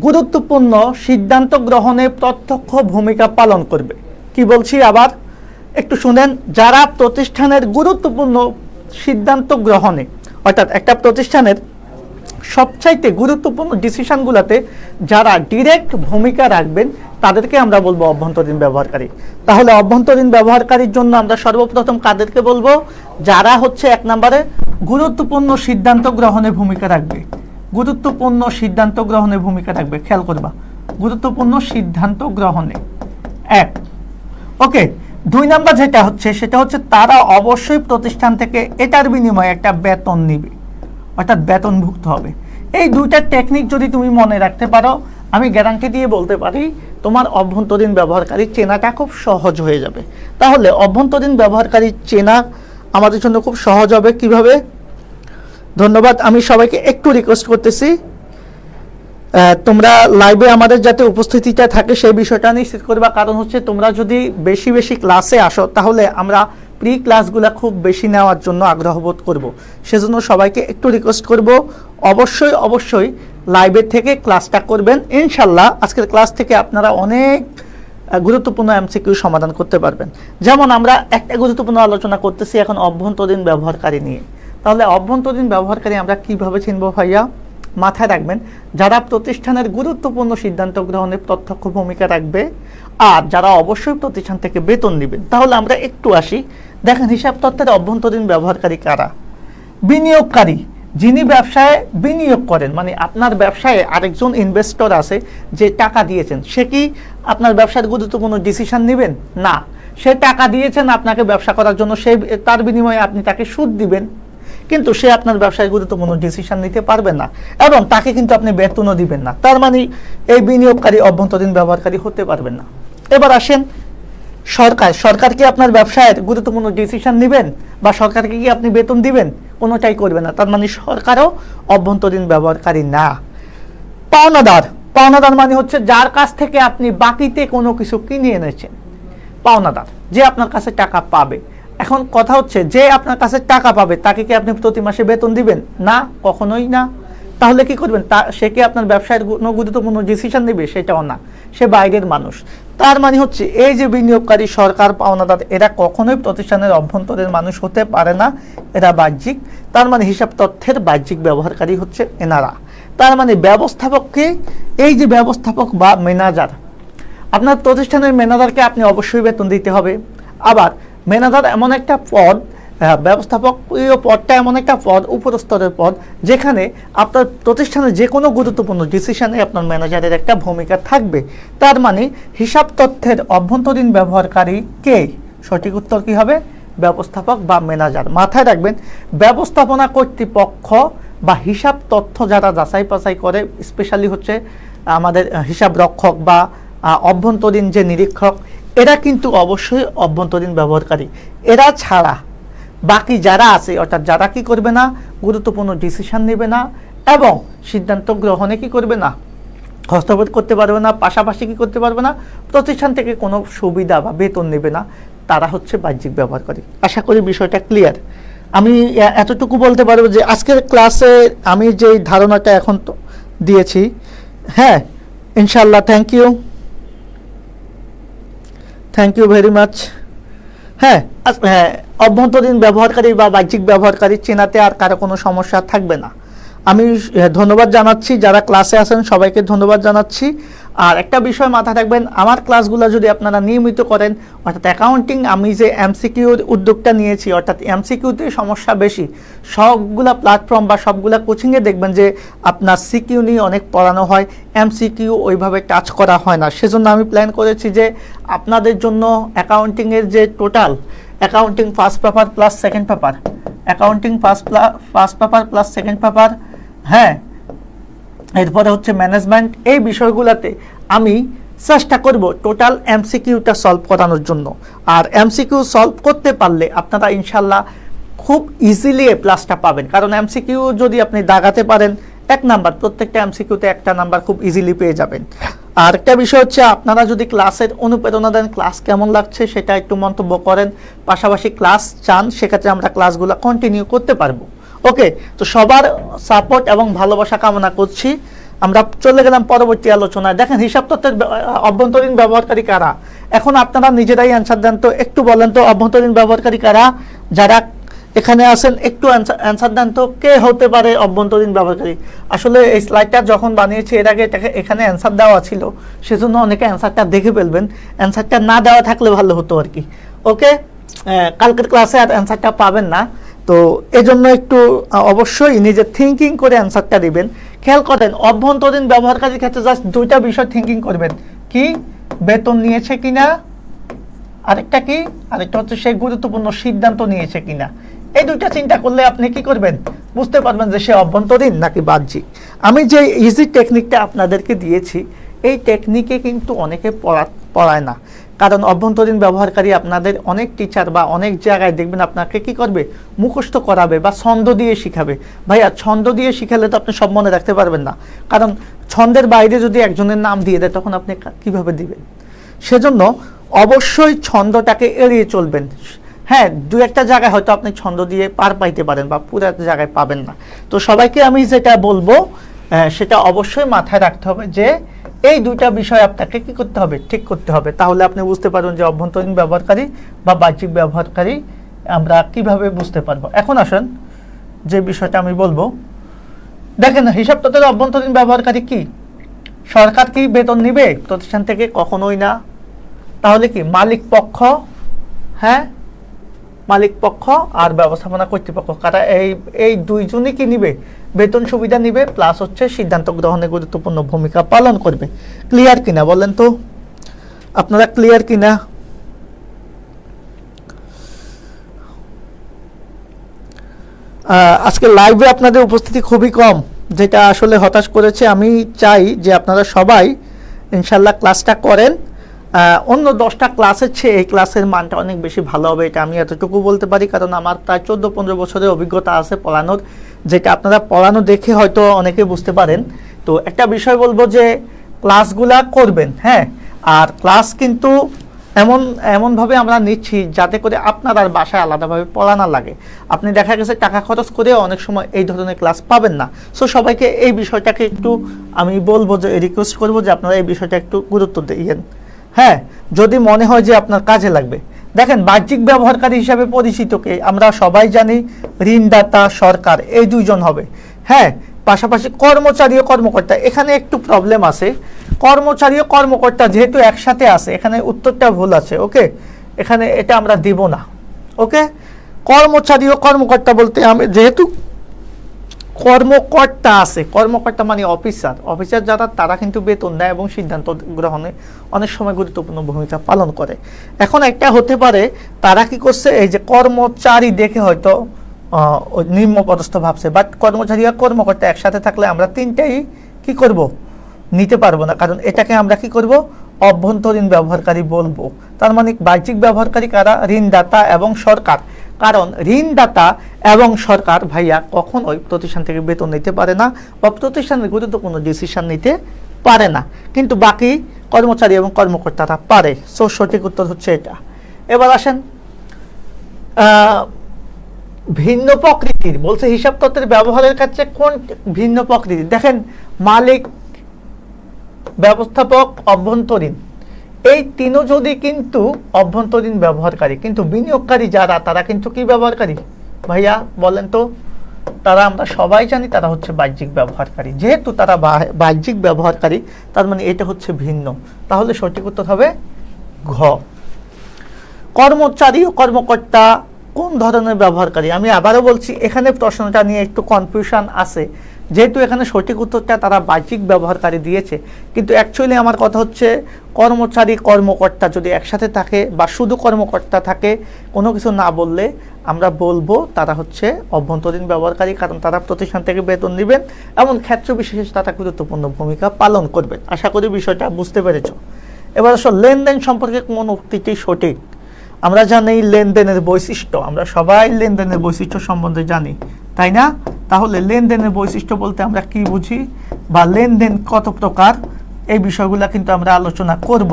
গুরুত্বপূর্ণ সিদ্ধান্ত গ্রহণে প্রত্যক্ষ ভূমিকা পালন করবে। কি বলছি আবার একটু শুনেন, যারা প্রতিষ্ঠানের গুরুত্বপূর্ণ সিদ্ধান্ত গ্রহণে, অর্থাৎ একটা প্রতিষ্ঠানের সবচাইতে গুরুত্বপূর্ণ ডিসিশনগুলোতে যারা ডিরেক্ট ভূমিকা রাখবেন তাদেরকে আমরা বলবো অভ্যন্তরীণ ব্যবহারকারী। তাহলে অভ্যন্তরীণ ব্যবহারকারীর জন্য আমরা সর্বপ্রথম কাদেরকে বলবো? যারা হচ্ছে 1 নম্বরে গুরুত্বপূর্ণ সিদ্ধান্ত গ্রহণে ভূমিকা রাখবে, গুরুত্বপূর্ণ সিদ্ধান্ত গ্রহণে ভূমিকা রাখবে। খেয়াল করবা, গুরুত্বপূর্ণ সিদ্ধান্ত গ্রহণে 1। ওকে, 2 নাম্বার যেটা হচ্ছে সেটা হচ্ছে তারা অবশ্যই প্রতিষ্ঠান থেকে এটার বিনিময়ে একটা বেতন নিবে, অর্থাৎ বেতনভুক্ত হবে। এই দুইটা টেকনিক যদি তুমি মনে রাখতে পারো, আমি গ্যারান্টি দিয়ে বলতে পারি তোমার অভ্যন্তরীণ ব্যবহারকারী চেনাটা খুব সহজ হয়ে যাবে। তাহলে অভ্যন্তরীণ ব্যবহারকারী চেনা আমাদের জন্য খুব সহজ হবে কিভাবে? ধন্যবাদ। আমি সবাইকে একটু রিকোয়েস্ট করতেছি তোমরা লাইভে আমাদের যাতে উপস্থিতিটা থাকে সেই বিষয়টা নিশ্চিত করবা, কারণ হচ্ছে তোমরা যদি বেশি বেশি ক্লাসে আসো তাহলে আমরা প্রি ক্লাসগুলো খুব বেশি নেওয়ার জন্য আগ্রহ বোধ করব। সেজন্য সবাইকে একটু রিকোয়েস্ট করব অবশ্যই অবশ্যই লাইভের থেকে ক্লাসটা করবেন। ইনশাল্লাহ আজকের ক্লাস থেকে আপনারা অনেক গুরুত্বপূর্ণ এমসিকিউ সমাধান করতে পারবেন। যেমন আমরা একটা গুরুত্বপূর্ণ আলোচনা করতেছি এখন অভ্যন্তরীণ ব্যবহারকারী নিয়ে। তাহলে অভ্যন্তরীণ ব্যবহারকারী আমরা কিভাবে চিনব ভাইয়া? মাথায় রাখবেন, যারা প্রতিষ্ঠানের গুরুত্বপূর্ণ সিদ্ধান্ত গ্রহণে প্রত্যক্ষ ভূমিকা রাখবে আর যারা অবশ্যই প্রতিষ্ঠান থেকে বেতন নেবেন। তাহলে আমরা একটু আসি, দেখেন হিসাব তত্ত্বের অভ্যন্তরীণ ব্যবহারকারী কারা? বিনিয়োগকারী, যিনি ব্যবসায় বিনিয়োগ করেন, মানে আপনার ব্যবসায় আরেকজন ইনভেস্টর আছে যে টাকা দিয়েছেন, সে কি আপনার ব্যবসার গুরুত্বপূর্ণ ডিসিশন নেবেন? না, সে টাকা দিয়েছেন আপনাকে ব্যবসা করার জন্য, সে তার বিনিময়ে আপনি তাকে সুদ দিবেন, কিন্তু সে আপনার ব্যবসায় গুরুত্বপূর্ণ ডিসিশন নিতে পারবে না এবং তাকে কিন্তু আপনি বেতনও দিবেন না। তার মানে এই বিনিয়োগকারী অভ্যন্তরীণ ব্যবহারকারী হতে পারবেন না। এবার আসেন সরকার। সরকার কি আপনার ব্যবসায়ের গুরুত্বপূর্ণ ডিসিশন নেবেন বা সরকারকে কি আপনি বেতন দিবেন? কোনোটাই করবে না। তার মানে সরকারও অভ্যন্তরীণ ব্যবহারকারী না। পাওনাদার, পাওনাদার মানে হচ্ছে যার কাছ থেকে আপনি বাকিতে কোনো কিছু কিনে এনেছেন, পাওনাদার যে আপনার কাছে টাকা পাবে। এখন কথা হচ্ছে যে আপনার কাছে টাকা পাবে তাকে কি আপনি প্রতি মাসে বেতন দিবেন? না, কখনোই না। তাহলে কি করবেন? সে কি আপনার ব্যবসায়ের কোনো গুরুত্বপূর্ণ ডিসিশন নেবে? সেটাও না, সে বাইরের মানুষ। তার মানে হচ্ছে এই যে বিনিয়োগকারী, সরকার, পাওনাদার, এরা কখনোই প্রতিষ্ঠানের অভ্যন্তরের মানুষ হতে পারে না, এরা বাহ্যিক। তার মানে হিসাব তথ্যের বাহ্যিক ব্যবহারকারী হচ্ছে এনারা। তার মানে ব্যবস্থাপককে, এই যে ব্যবস্থাপক বা ম্যানেজার, আপনার প্রতিষ্ঠানের ম্যানেজারকে আপনি অবশ্যই বেতন দিতে হবে। আবার ম্যানেজার এমন একটা পদ, ব্যবস্থাপকীয় পদটা এমন একটা পদ, উপরস্তরের পদ, যেখানে আপনার প্রতিষ্ঠানের যে কোনো গুরুত্বপূর্ণ ডিসিশনে আপনার ম্যানেজারের একটা ভূমিকা থাকবে। তার মানে হিসাব তথ্যের অভ্যন্তরীণ ব্যবহারকারী কে? সঠিক উত্তর কি হবে? ব্যবস্থাপক বা ম্যানেজার। মাথায় রাখবেন, ব্যবস্থাপনা কর্তৃপক্ষ বা হিসাব তথ্য যারা যাচাই বাছাই করে, স্পেশালি হচ্ছে আমাদের হিসাব রক্ষক বা অভ্যন্তরীণ যে নিরীক্ষক, এরা কিন্তু অবশ্যই অভ্যন্তরীণ ব্যবহারকারী। এরা ছাড়া বাকি যারা আছে, অর্থাৎ যারা কি করবে না, গুরুত্বপূর্ণ ডিসিশন নেবে না এবং সিদ্ধান্ত গ্রহণে কি করবে না, হস্তক্ষেপ করতে পারবে না, পাশাপাশি কি করতে পারবে না, প্রতিষ্ঠান থেকে কোনো সুবিধা বা বেতন নেবে না, তারা হচ্ছে বাহ্যিক ব্যবহারকারী। আশা করি বিষয়টা ক্লিয়ার। আমি এতটুকু বলতে পারবো যে আজকের ক্লাসে আমি যে ধারণাটা এখন তো দিয়েছি, হ্যাঁ ইনশাল্লাহ, থ্যাংক ইউ ভেরি মাচ। হ্যাঁ, অভ্যন্তরীণ ব্যবহারকারী বা বাহ্যিক ব্যবহারকারী চেনাতে আর কারো কোনো সমস্যা থাকবে না। আমি ধন্যবাদ জানাচ্ছি যারা ক্লাসে আছেন, সবাইকে ধন্যবাদ জানাচ্ছি। আর একটা বিষয় মাথায় রাখবেন, আমার ক্লাসগুলো যদি আপনারা নিয়মিত করেন, অর্থাৎ অ্যাকাউন্টিং, আমি যে এমসিকিউর উদ্যোগটা নিয়েছি, অর্থাৎ এমসিকিউতে সমস্যা বেশি, সবগুলা প্ল্যাটফর্ম বা সবগুলা কোচিংয়ে দেখবেন যে আপনার সিকিউ নিয়ে অনেক পড়ানো হয়, এমসিকিউ ওইভাবে টাচ করা হয় না। সেজন্য আমি প্ল্যান করেছি যে আপনাদের জন্য অ্যাকাউন্টিংয়ের যে total accounting first paper plus second paper, accounting first paper plus second paper, হ্যাঁ, এরপরে হচ্ছে ম্যানেজমেন্ট, এই বিষয়গুলোতে আমি চেষ্টা করব টোটাল এমসিকিউটা সলভ করানোর জন্য। আর এমসিকিউ সলভ করতে পারলে আপনারা ইনশাল্লাহ খুব ইজিলি এ প্লাসটা পাবেন, কারণ এমসিকিউ যদি আপনি দাগাতে পারেন 1 নাম্বার, প্রত্যেকটা এমসিকিউতে 1টা নাম্বার খুব ইজিলি পেয়ে যাবেন। আর একটা বিষয় হচ্ছে, আপনারা যদি ক্লাসের অনুপ্রেরণা দেন, ক্লাস কেমন লাগছে সেটা একটু মন্তব্য করেন, পাশাপাশি ক্লাস চান, সেক্ষেত্রে আমরা ক্লাসগুলো কন্টিনিউ করতে পারবো। ওকে, তো সবার সাপোর্ট এবং ভালোবাসা কামনা করছি। আমরা চলে গেলাম পরবর্তী আলোচনায়। দেখেন হিসাব তথ্যের অভ্যন্তরীণ ব্যবহারকারী কারা? এখন আপনারা নিজেরাই অ্যান্সার দেন তো, একটু বলেন তো অভ্যন্তরীণ ব্যবহারকারী কারা? যারা এখানে আছেন একটু অ্যান্সার দেন তো, কে হতে পারে অভ্যন্তরীণ ব্যবহারকারী? আসলে এই স্লাইডটা যখন বানিয়েছি এর আগে এখানে অ্যান্সার দেওয়া ছিল, সেজন্য অনেকে অ্যান্সারটা দেখে ফেলবেন, অ্যান্সারটা না দেওয়া থাকলে ভালো হতো আর কি। ওকে, কালকের ক্লাসে আর অ্যান্সারটা পাবেন না, তো এজন্য একটু অবশ্যই নিজে থিঙ্কিং করে অ্যান্সারটা দিবেন। খেয়াল করেন, অভ্যন্তরীণ ব্যবহারকারীর ক্ষেত্রে জাস্ট 2টা বিষয় থিঙ্কিং করবেন, কি বেতন নিয়েছে কিনা আরেকটা কি, আরেকটা হচ্ছে সে গুরুত্বপূর্ণ সিদ্ধান্ত নিয়েছে কিনা। এই দুইটা চিন্তা করলে আপনি কি করবেন, বুঝতে পারবেন যে সে অভ্যন্তরীণ নাকি বাহ্যিক। আমি যে ইজি টেকনিকটা আপনাদেরকে দিয়েছি, এই টেকনিকে কিন্তু অনেকে পড়ায় না, কারণ অভ্যন্তরীণ ব্যবহারকারী আপনাদের অনেক টিচার বা অনেক জায়গায় দেখবেন আপনাকে কি করবে, মুখস্থ করাবে বা ছন্দ দিয়ে শিখাবে। ভাইয়া ছন্দ দিয়ে শিখালে তো আপনি সব মনে রাখতে পারবেন না, কারণ ছন্দের বাইরে যদি একজনের নাম দিয়ে দেয় তখন আপনি কিভাবে দিবেন। সেজন্য অবশ্যই ছন্দটাকে এড়িয়ে চলবেন। হ্যাঁ, দু একটা জায়গায় হয়তো আপনি ছন্দ দিয়ে পার পাইতে পারেন বা পুরো জায়গায় পাবেন না। তো সবাইকে আমি যেটা বলবো সেটা অবশ্যই মাথায় রাখতে হবে যে এই দুইটা বিষয় আপনাকে কি করতে হবে, ঠিক করতে হবে। তাহলে আপনি বুঝতে পারবেন যে অভ্যন্তরীণ ব্যবহারকারী বা বাহ্যিক ব্যবহারকারী আমরা কিভাবে বুঝতে পারবো। এখন আসুন যে বিষয়টা আমি বলবো, দেখেন হিসাব তথ্যের অভ্যন্তরীণ ব্যবহারকারী কি, সরকার কি বেতন নিবে প্রতিষ্ঠান থেকে? কখনোই না। তাহলে কি মালিক পক্ষ, হ্যাঁ মালিক পক্ষ আর ব্যবস্থাপনা কর্তৃপক্ষ, কারা এই দুইজনই কি নিবে, বেতন সুবিধা নিবে, প্লাস হচ্ছে সিদ্ধান্ত গ্রহণে গুরুত্বপূর্ণ ভূমিকা পালন করবে। ক্লিয়ার কিনা বলেন তো, আপনারা ক্লিয়ার কিনা? আজকে লাইভে আপনাদের উপস্থিতি খুবই কম, যেটা আসলে হতাশ করেছে। আমি চাই যে আপনারা সবাই ইনশাল্লাহ ক্লাসটা করেন। অন্য 10টা ক্লাসের চেয়ে এই ক্লাসের মানটা অনেক বেশি ভালো হবে, এটা আমি এতটুকু বলতে পারি, কারণ আমার প্রায় 14-15 বছরের অভিজ্ঞতা আছে পড়ানোর, যেটা আপনারা পড়ানো দেখে হয়তো অনেকে বুঝতে পারেন। তো একটা বিষয় বলবো যে ক্লাসগুলা করবেন, হ্যাঁ, আর ক্লাস কিন্তু এমনভাবে আমরা নিচ্ছি যাতে করে আপনার আর বাসায় আলাদাভাবে পড়া না লাগে। আপনি দেখা গেছে টাকা খরচ করে অনেক সময় এই ধরনের ক্লাস পাবেন না। সো সবাইকে এই বিষয়টাকে একটু আমি বলবো যে রিকোয়েস্ট করবো যে আপনারা এই বিষয়টা একটু গুরুত্ব দিয়েন, হ্যাঁ, যদি মনে হয় যে আপনার কাজে লাগবে। দেখেন বাহ্যিক ব্যবহারকারী হিসাবে পরিচিতকে আমরা সবাই জানি ঋণদাতা সরকার, এই দুইজন হবে, হ্যাঁ। পাশাপাশি কর্মচারী ও কর্মকর্তা, এখানে একটু প্রবলেম আছে। কর্মচারী ও কর্মকর্তা যেহেতু একসাথে আছে, এখানে উত্তরটা ভুল আছে, ওকে, এখানে এটা আমরা দিব না, ওকে। কর্মচারী ও কর্মকর্তা বলতে আমি যেহেতু কর্মকর্তা আছে, কর্মকর্তা মানে অফিসার যারা, তারা কিন্তু বেতন দেয় এবং সিদ্ধান্ত গ্রহণে অনেক সময় গুরুত্বপূর্ণ ভূমিকা পালন করে। এখন একটা হতে পারে তারা কি করছে, এই যে কর্মচারী দেখে হয়তো নিম্ন পদস্থ ভাবছে, বাট কর্মচারী আর কর্মকর্তা একসাথে থাকলে আমরা তিনটাই কি করব, নিতে পারবো না, কারণ এটাকে আমরা কি করব, অভ্যন্তরীণ ব্যবহারকারী বলবো। তার মানে বাহ্যিক ব্যবহারকারী কারা, ঋণদাতা এবং সরকার। কারণ ঋণদাতা এবং সরকার ভাইয়া কখনোই প্রতিষ্ঠান থেকে বেতন নিতে পারে না বা প্রতিষ্ঠানের গুরুত্বপূর্ণ ডিসিশন নিতে পারে না, কিন্তু বাকি কর্মচারী এবং কর্মকর্তারা পারে। সো সঠিক উত্তর হচ্ছে এটা। এবার আসেন ভিন্ন প্রকৃতির, বলছে হিসাব তত্ত্বের ব্যবহারের কাছে কোন ভিন্ন প্রকৃতি। দেখেন মালিক, ব্যবস্থাপক, অভ্যন্তরীণ, এই তিনজনই কিন্তু অভ্যন্তরীণ ব্যবহারকারী, কিন্তু বিনিয়োগকারী যারা, তারা কিন্তু কি ব্যবহারকারী ভাইয়া বলেন তো? তারা আমরা সবাই জানি তারা হচ্ছে বাহ্যিক ব্যবহারকারী। যেহেতু তারা বাহ্যিক ব্যবহারকারী, তার মানে এটা হচ্ছে ভিন্ন। তাহলে সঠিক উত্তর হবে ঘ। কর্মচারী ও কর্মকর্তা কোন ধরনের ব্যবহারকারী? আমি আবারও বলছি, এখানে প্রশ্নটা নিয়ে একটু কনফিউশন আছে, যেহেতু এখানে সঠিক উত্তরটা তারা বাহ্যিক ব্যবহারকারী দিয়েছে, কিন্তু অ্যাকচুয়ালি আমার কথা হচ্ছে কর্মচারী কর্মকর্তা যদি একসাথে থাকে বা শুধু কর্মকর্তা থাকে, কোনো কিছু না বললে আমরা বলবো তারা হচ্ছে অভ্যন্তরীণ ব্যবহারকারী, কারণ তারা প্রতিষ্ঠান থেকে বেতন নেবেন এমন ক্ষেত্র বিশেষে তারা গুরুত্বপূর্ণ ভূমিকা পালন করবেন। আশা করি বিষয়টা বুঝতে পেরেছ। এবার আসলে লেনদেন সম্পর্কে কোন উক্তিটি সঠিক? আমরা জানি লেনদেনের বৈশিষ্ট্য, আমরা সবাই লেনদেনের বৈশিষ্ট্য সম্বন্ধে জানি, তাই না? তাহলে লেনদেনের বৈশিষ্ট্য বলতে আমরা কি বুঝি বা লেনদেন কত প্রকার, এই বিষয়গুলো কিন্তু আমরা আলোচনা করব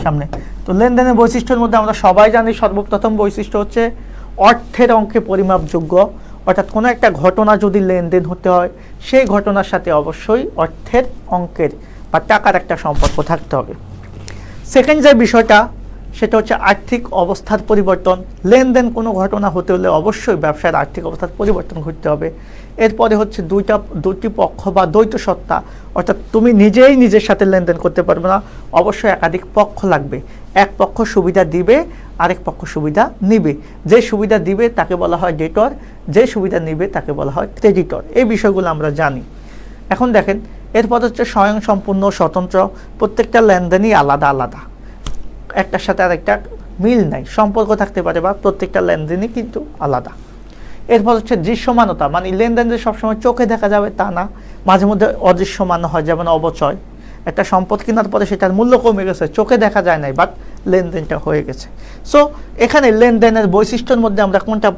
সামনে। তো লেনদেনের বৈশিষ্ট্যের মধ্যে আমরা সবাই জানি সর্বপ্রথম বৈশিষ্ট্য হচ্ছে অর্থের অঙ্কে পরিমাপযোগ্য, অর্থাৎ কোনো একটা ঘটনা যদি লেনদেন হতে হয়, সেই ঘটনার সাথে অবশ্যই অর্থের অঙ্কের বা টাকার একটা সম্পর্ক থাকতে হবে। সেকেন্ড যে বিষয়টা সেটা হচ্ছে আর্থিক অবস্থার পরিবর্তন। লেনদেন কোনো ঘটনা হতে হলে অবশ্যই ব্যবসার আর্থিক অবস্থার পরিবর্তন ঘটতে হবে। এরপরে হচ্ছে দুটি পক্ষ বা দ্বৈত সত্তা, অর্থাৎ তুমি নিজেই নিজের সাথে লেনদেন করতে পারবে না, অবশ্যই একাধিক পক্ষ লাগবে। এক পক্ষ সুবিধা দিবে, আরেক পক্ষ সুবিধা নিবে। যে সুবিধা দিবে তাকে বলা হয় ডেটর, যে সুবিধা নিবে তাকে বলা হয় ক্রেডিটর। এই বিষয়গুলো আমরা জানি। এখন দেখেন এরপর হচ্ছে স্বয়ংসম্পূর্ণ, স্বতন্ত্র। প্রত্যেকটা লেনদেনই আলাদা আলাদা, একটার সাথে আরেকটা মিল নাই, সম্পর্ক থাকতে পারে বা প্রত্যেকটা লেনদেনই কিন্তু আলাদা। এরপর হচ্ছে দৃশ্যমানতা, মানে লেনদেন যে সবসময় চোখে দেখা যাবে তা না, মাঝে মধ্যে অদৃশ্যমান হয়, যেমন অবচয়। একটা সম্পদ কেনার পরে সেটার মূল্য কমে গেছে, চোখে দেখা যায় নাই, বাট লেনদেনটা হয়ে গেছে। সো এখানে লেনদেনের বৈশিষ্ট্যের মধ্যে আমরা কোনটা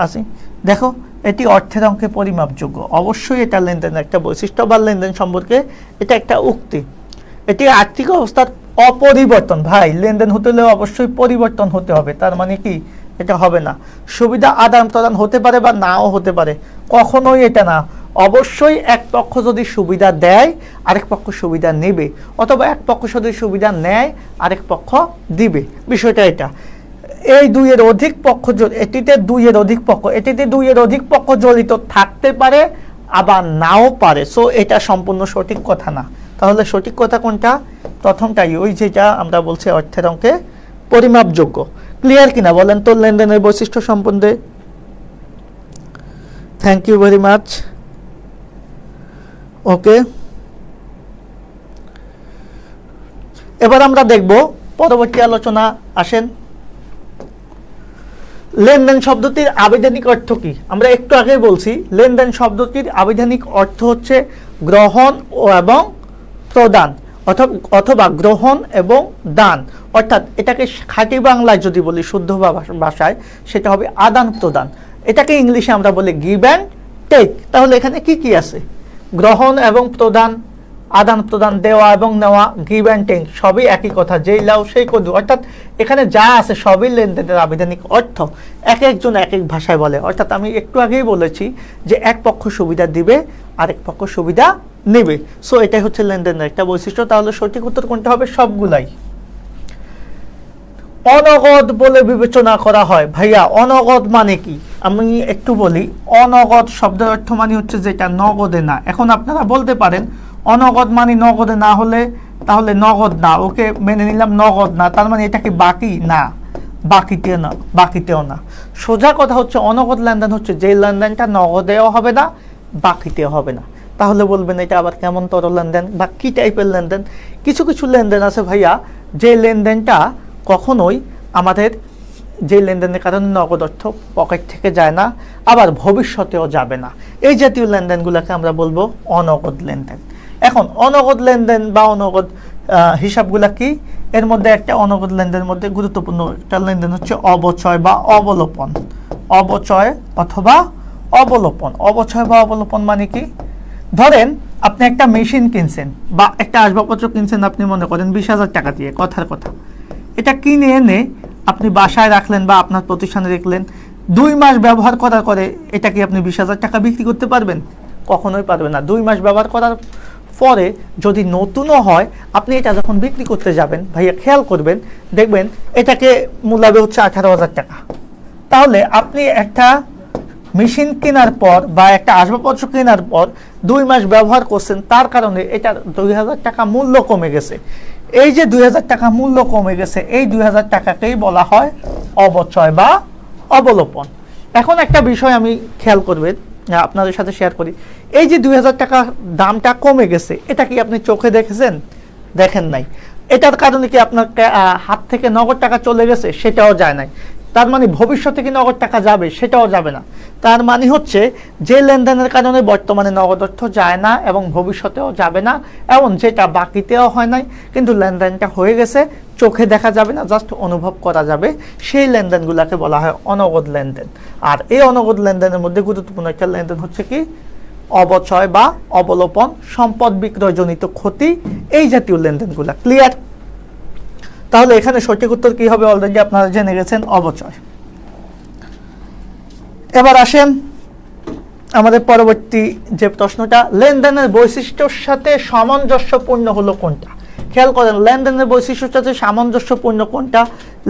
আছি, দেখো এটি অর্থের অঙ্কে পরিমাপযোগ্য, অবশ্যই এটা লেনদেনের একটা বৈশিষ্ট্য বা লেনদেন সম্পর্কে এটা একটা উক্তি। এটি আর্থিক অবস্থার অপরিবর্তন, ভাই লেনদেন হতে হলে অবশ্যই পরিবর্তন হতে হবে, তার মানে কি এটা হবে না। সুবিধা আদান প্রদান হতে পারে বা নাও হতে পারে, কখনোই এটা না। অবশ্যই এক পক্ষ যদি সুবিধা দেয় আরেক পক্ষ সুবিধা নেবে, অথবা এক পক্ষ যদি সুবিধা নেয় আরেক পক্ষ দিবে, বিষয়টা এটা। এই দুইয়ের অধিক পক্ষ, এটিতে দুইয়ের অধিক পক্ষ জড়িত থাকতে পারে আবার নাও পারে। সো এটা সম্পূর্ণ সঠিক কথা না। তাহলে সঠিক কথা কোনটা? প্রথমটাই, ওই যেটা আমরা বলছি অর্থের অঙ্কে পরিমাপযোগ্য। ক্লিয়ার কিনা বলেন তো লেনদেনের বৈশিষ্ট্য সম্বন্ধে? Thank you very much. Okay, এবার আমরা দেখব পরবর্তী আলোচনা। আসেন, লেনদেন শব্দটির আবিধানিক অর্থ কি? আমরা একটু আগেই বলছি লেনদেন শব্দটির আবিধানিক অর্থ হচ্ছে গ্রহণ এবং প্রদান, অথবা গ্রহণ এবং দান। অর্থাৎ এটাকে খাঁটি বাংলায় যদি বলি, শুদ্ধ ভাষায়, সেটা হবে আদান প্রদান। এটাকে ইংলিশে আমরা বলি গিভ অ্যান্ড টেক। তাহলে এখানে কি কি আছে? গ্রহণ এবং প্রদান, আদান প্রদান, দেওয়া এবং নেওয়া, গিভ অ্যান্ড টেক, সবই একই কথা, যেই লাও সেই কদু। অর্থাৎ এখানে যা আছে সবই লেনদেনের আবিধানিক অর্থ, এক একজন এক এক ভাষায় বলে। অর্থাৎ আমি একটু আগেই বলেছি যে এক পক্ষ সুবিধা দিবে আরেক পক্ষ সুবিধা নেবে। সো এটাই হচ্ছে লেনদেনের একটা বৈশিষ্ট্য। তাহলে সঠিক উত্তর কোনটা হবে? সবগুলাই। অনগদ বলে বিবেচনা করা হয়। ভাইয়া অনগদ মানে কি আমি একটু বলি। অনগদ শব্দের অর্থ মানে হচ্ছে যেটা নগদে না। এখন আপনারা বলতে পারেন অনগদ মানে নগদে না হলে তাহলে নগদ না, ওকে মেনে নিলাম নগদ না, তার মানে এটা কি বাকি? না, বাকিতেও না। সোজা কথা হচ্ছে অনগদ লেনদেন হচ্ছে যে লেনদেনটা নগদেও হবে না, বাকিতেও হবে না। তাহলে বলবেন এটা আবার কেমন তর লেনদেন বা কি টাইপের লেনদেন? কিছু কিছু লেনদেন আছে ভাইয়া, যে লেনদেনটা কখনোই আমাদের, যে লেনদেনের কারণে নগদ অর্থ পকেট থেকে যায় না, আবার ভবিষ্যতেও যাবে না। এই জাতীয় লেনদেনগুলোকে আমরা বলবো অনগদ লেনদেন। এখন অনগদ লেনদেন বা অনগদ হিসাবগুলা কি? এর মধ্যে একটা অনগদ লেনদেনের মধ্যে গুরুত্বপূর্ণ একটা লেনদেন হচ্ছে অবচয় বা অবলোপন। অবচয় অথবা অবলোপন। অবচয় বা অবলোপন মানে কি? ধরেন আপনি একটা মেশিন কিনছেন বা একটা আসবাবপত্র কিনছেন, আপনি মনে করেন 20,000 টাকা দিয়ে, কথার কথা। এটা কিনে এনে আপনি বাসায় রাখলেন বা আপনার প্রতিষ্ঠানে রাখলেন, 2 মাস ব্যবহার করার পরে এটা কি আপনি 20,000 টাকা বিক্রি করতে পারবেন? কখনোই পারবেন না। 2 মাস ব্যবহার করার পরে যদি নতুনও হয়, আপনি এটা যখন বিক্রি করতে যাবেন ভাইয়া খেয়াল করবেন, দেখবেন এটাকে মূল্য হচ্ছে 18,000 টাকা। তাহলে আপনি একটা মেশিন কেনার পর বা একটা আসবাবপত্র কেনার পর 2 মাস ব্যবহার করছেন, তার কারণে এটা 2,000 টাকা মূল্য কমে গেছে। এই যে 2,000 টাকা মূল্য কমে গেছে, এই 2,000 টাকাকেই বলা হয় অবচয় বা অবলোপন। এখন একটা বিষয় আমি খেয়াল করবেন, আপনাদের সাথে শেয়ার করি। এই যে 2,000 টাকা দামটা কমে গেছে, এটা কি আপনি চোখে দেখেছেন? দেখেন নাই। এটার কারণে কি আপনার হাত থেকে নগদ টাকা চলে গেছে? সেটাও যায় নাই। তার মানে ভবিষ্যতে কি নগদ টাকা যাবে? সেটাও যাবে না। তার মানে হচ্ছে যে লেনদেনের কারণে বর্তমানে নগদ অর্থ যায় না এবং ভবিষ্যতেও যাবে না, এবং যেটা বাকিতেও হয় নাই কিন্তু লেনদেনটা হয়ে গেছে, চোখে দেখা যাবে না, জাস্ট অনুভব করা যাবে, সেই লেনদেনগুলোকে বলা হয় অনগদ লেনদেন। আর এই অনগদ লেনদেনের মধ্যে গুরুত্বপূর্ণ একটা লেনদেন হচ্ছে কি? অবচয় বা অবলোপন, সম্পদ বিক্রয়জনিত ক্ষতি, এই জাতীয় লেনদেনগুলো। ক্লিয়ার? তাহলে এখানে সঠিক উত্তর কি হবে? অলরেডি আপনারা জেনে গেছেন, অবচয়। এবার আসেন আমাদের পরবর্তী যে প্রশ্নটা, লেনদেনের বৈশিষ্ট্যর সাথে সামঞ্জস্যপূর্ণ হলো কোনটা? খেয়াল করেন, লেনদেনের বৈশিষ্ট্যর সাথে সামঞ্জস্যপূর্ণ কোনটা?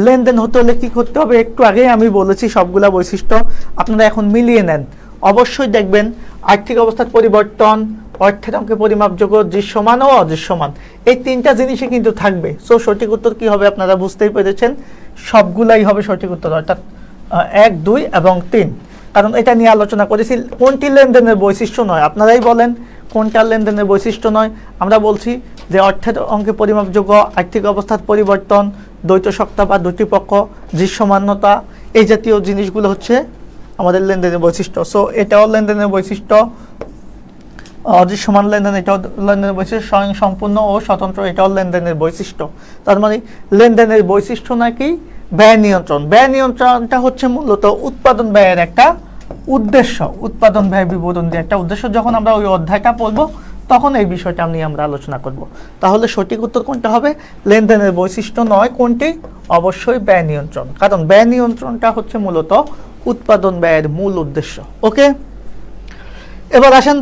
লেনদেন হতে হলে কি করতে হবে? একটু আগেই আমি বলেছি সবগুলা বৈশিষ্ট্য, আপনারা এখন মিলিয়ে নেন। অবশ্যই দেখবেন আর্থিক অবস্থার পরিবর্তন, অর্থের অঙ্কে পরিমাপযোগ্য, দৃশ্যমান ও অদৃশ্যমান, এই 3টা জিনিসই কিন্তু থাকবে। সো সঠিক উত্তর কি হবে? আপনারা বুঝতেই পেরেছেন, সবগুলাই হবে সঠিক উত্তর, অর্থাৎ 1, 2 এবং 3। কারণ এটা নিয়ে আলোচনা করেছি। কোনটি লেনদেনের বৈশিষ্ট্য নয়? আপনারাই বলেন কোনটা লেনদেনের বৈশিষ্ট্য নয়? আমরা বলছি যে অর্থের অঙ্কে পরিমাপযোগ্য, আর্থিক অবস্থার পরিবর্তন, দ্বৈত সত্তা বা দুটি পক্ষ, দৃশ্যমানতা, এই জাতীয় জিনিসগুলো হচ্ছে আমাদের লেনদেনের বৈশিষ্ট্য। সো এটাও লেনদেনের বৈশিষ্ট্য। অদৃশ্যমান লেনদেন, এটাও লেনদেনের বৈশিষ্ট্য। স্বয়ং সম্পূর্ণ ও স্বতন্ত্র, এটাও লেনদেনের বৈশিষ্ট্য। তার মানে লেনদেনের বৈশিষ্ট্য নাকি ব্যয় নিয়ন্ত্রণ। ব্যয় নিয়ন্ত্রণটা হচ্ছে মূলত উৎপাদন ব্যয়ের একটা উদ্দেশ্য, উৎপাদন ব্যয় বিবরণ দিয়ে একটা উদ্দেশ্য। যখন আমরা ওই অধ্যায়টা পড়বো তখন এই বিষয়টা নিয়ে আমরা আলোচনা করব। তাহলে সঠিক উত্তর কোনটা হবে? লেনদেনের বৈশিষ্ট্য নয়, কোনটি? অবশ্যই ব্যয় নিয়ন্ত্রণ, কারণ ব্যয় নিয়ন্ত্রণটা হচ্ছে মূলত উৎপাদন ব্যয়ের মূল উদ্দেশ্য। ওকে, এবার আসেন,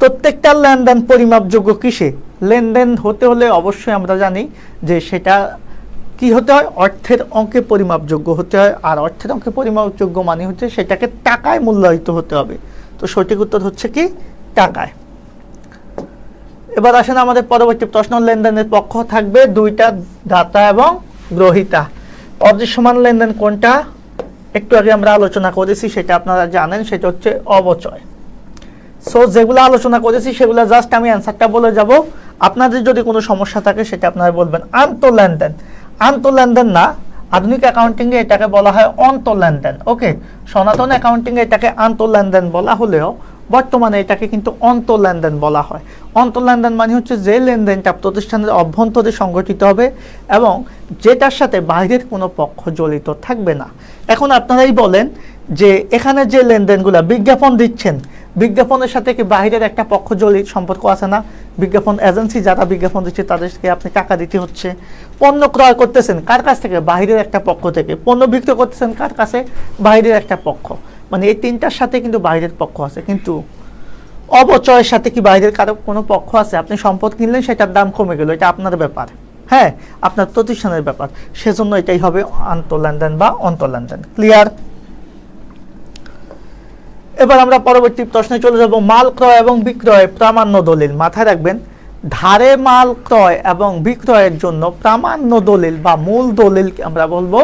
প্রত্যেকটা লেনদেন পরিমাপযোগ্য কিসে? লেনদেন হতে হলে অবশ্যই আমরা জানি যে সেটা কি হতে হয়, অর্থের অঙ্কে পরিমাপযোগ্য হতে হয়। আর অর্থের অঙ্কে পরিমাপযোগ্য মানে হচ্ছে সেটাকে টাকায় মূল্যায়িত হতে হবে। তো সঠিক উত্তর হচ্ছে কি? টাকায়। এবার আসেন আমাদের পরবর্তী প্রশ্ন। লেনদেনের পক্ষ থাকবে দুইটা, দাতা এবং গ্রহীতা। অদৃশ্যমান লেনদেন কোনটা? একটু আগে আমরা আলোচনা করেছি, সেটা আপনারা জানেন, সেটা হচ্ছে অবচয়। সো যেগুলো আলোচনা করেছি সেগুলো জাস্ট আমি অ্যান্সারটা বলে যাব। আপনাদের যদি কোনো সমস্যা থাকে সেটা আপনারা বলবেন। আন্তঃলেনদেন, আন্তঃলেনদেন না, আধুনিক অ্যাকাউন্টিংয়ে এটাকে বলা হয় অন্তঃলেনদেন। ওকে, সনাতন অ্যাকাউন্টিংয়ে এটাকে আন্তঃলেনদেন বলা হলেও বর্তমানে এটাকে কিন্তু অন্তঃলেনদেন বলা হয়। অন্তঃলেনদেন মানে হচ্ছে যে লেনদেনটা প্রতিষ্ঠানের অভ্যন্তরে সংগঠিত হবে এবং যেটার সাথে বাইরের কোনো পক্ষ জড়িত থাকবে না। এখন আপনারাই বলেন যে এখানে যে লেনদেনগুলো, বিজ্ঞাপন দিচ্ছেন, বিজ্ঞাপনের সাথে কি বাইরের একটা পক্ষ জড়িত সম্পর্ক আছে না? বিজ্ঞাপন এজেন্সি যারা বিজ্ঞাপন দিচ্ছে তাদেরকে আপনি টাকা দিতে হচ্ছে। পণ্য ক্রয় করতেছেন কার কাছ থেকে? বাইরের একটা পক্ষ থেকে। পণ্য বিক্রয় করতেছেন কার কাছে? বাইরের একটা পক্ষ। মানে এই তিনটার সাথে কিন্তু বাইরের পক্ষ আছে। কিন্তু অবচয়ের সাথে কি বাইরের কারো কোনো পক্ষ আছে? আপনি সম্পদ কিনলেন, সেটার দাম কমে গেল, এটা আপনার ব্যাপার, হ্যাঁ, আপনার প্রতিষ্ঠানের ব্যাপার। সেজন্য এটাই হবে আন্তঃলেনদেন বা অন্তঃলেনদেন। ক্লিয়ার? এবার আমরা পরবর্তী প্রশ্নে চলে যাব। মাল ক্রয় এবং বিক্রয় প্রামাণ্য দলিল। মাথায় রাখবেন, ধারে মাল ক্রয় এবং বিক্রয়ের জন্য প্রামাণ্য দলিল বা মূল দলিল আমরা বলবো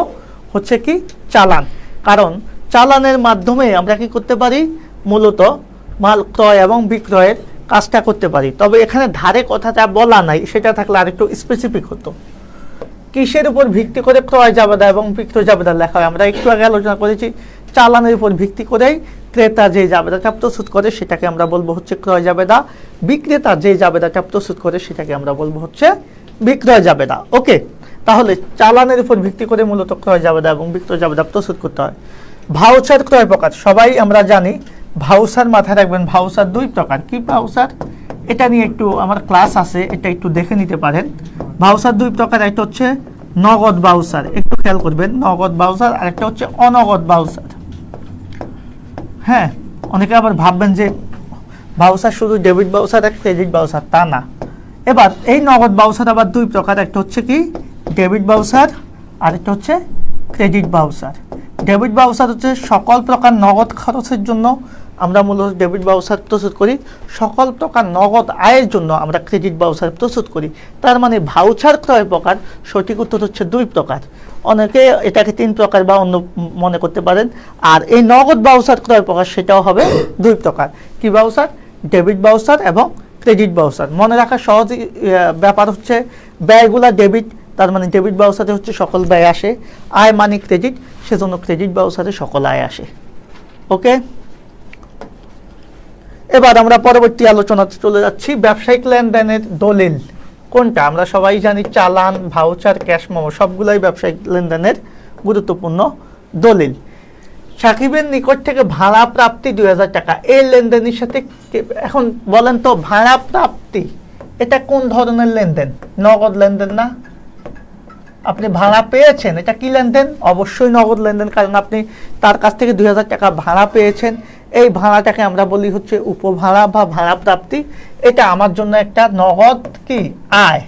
হচ্ছে কি? চালান। কারণ চালানের মাধ্যমে আমরা কি করতে পারি? মূলত মাল ক্রয় এবং বিক্রয়ের কাজটা করতে পারি। তবে এখানে ধারে কথাটা বলা নাই, সেটা থাকলে আরেকটু স্পেসিফিক হতো। কিসের উপর ভিত্তি করে ক্রয় জাবেদা এবং বিক্রয় জাবেদা লেখা হয়? আমরা একটু আগে আলোচনা করেছি, চালানের উপর ভিত্তি করেই ক্রেতা যে জাবেদাটা প্রস্তুত করে সেটাকে আমরা বলবো হচ্ছে ক্রয় জাবেদা। বিক্রেতা যে জাবেদাটা প্রস্তুত করে সেটাকে আমরা বলবো হচ্ছে বিক্রয় জাবেদা। ওকে, তাহলে চালানের উপর ভিত্তি করে মূলত ক্রয় জাবেদা এবং বিক্রয় জাবেদা প্রস্তুত করতে হয়। ভাউচার ক্রয় প্রকার, সবাই আমরা জানি ভাউচার। মাথায় রাখবেন, ভাউচার দুই প্রকার। কি ভাউচার? এটা নিয়ে একটু আমার ক্লাস আছে, এটা একটু দেখে নিতে পারেন। ভাউচার দুই প্রকার, একটা হচ্ছে নগদ ভাউচার, একটু খেয়াল করবেন, নগদ ভাউচার, আর একটা হচ্ছে অনগদ ভাউচার। হ্যাঁ, অনেকে আবার ভাববেন যে ভাউচার শুধু ডেবিট ভাউচার আর ক্রেডিট ভাউচার, তা না। এবার এই নগদ ভাউচার আবার দুই প্রকার, একটা হচ্ছে কি? ডেবিট ভাউচার, আর একটা হচ্ছে ক্রেডিট ভাউচার। ডেবিট ভাউচার হচ্ছে সকল প্রকার নগদ খরচের জন্য আমরা মূলত ডেবিট ভাউচার প্রস্তুত করি, সকল প্রকার নগদ আয়ের জন্য আমরা ক্রেডিট ভাউচার প্রস্তুত করি। তার মানে ভাউচার ক্রয় প্রকার সঠিক উত্তর হচ্ছে দুই প্রকার। অনেকে এটাকে তিন প্রকার বা অন্য মনে করতে পারেন। আর এই নগদ ভাউচার ক্রয় প্রকার সেটাও হবে দুই প্রকার। কি ভাউচার? ডেবিট ভাউচার এবং ক্রেডিট ভাউচার। মনে রাখার সহজ ব্যাপার হচ্ছে ব্যয়গুলা ডেবিট, তার মানে ডেবিট ভাউচারে হচ্ছে সকল ব্যয় আসে, আয় মানে ক্রেডিট, সেজন্য ক্রেডিট ভাউচারে সকল আয় আসে। ওকে, এবার আমরা পরবর্তী আলোচনাতে চলে যাচ্ছি। ব্যবসায়িক লেনদেনের দলিল কোনটা? আমরা সবাই জানি চালান, ভাউচার, ক্যাশ মেমো সবগুলাই ব্যবসায়িক লেনদেনের গুরুত্বপূর্ণ দলিল। সাকিবের নিকট থেকে ভাড়া প্রাপ্তি 2000 টাকা, এই লেনদেনের সাথে এখন বলেন তো, ভাড়া প্রাপ্তি এটা কোন ধরনের লেনদেন? নগদ লেনদেন না? আপনি ভাড়া পেয়েছেন, এটা কি লেনদেন? অবশ্যই নগদ লেনদেন, কারণ আপনি তার কাছ থেকে 2000 টাকা ভাড়া পেয়েছেন। এই ভাড়াটাকে আমরা বলি হচ্ছে উপভাড়া বা ভাড়া প্রাপ্তি। এটা আমার জন্য একটা নগদ কি? আয়।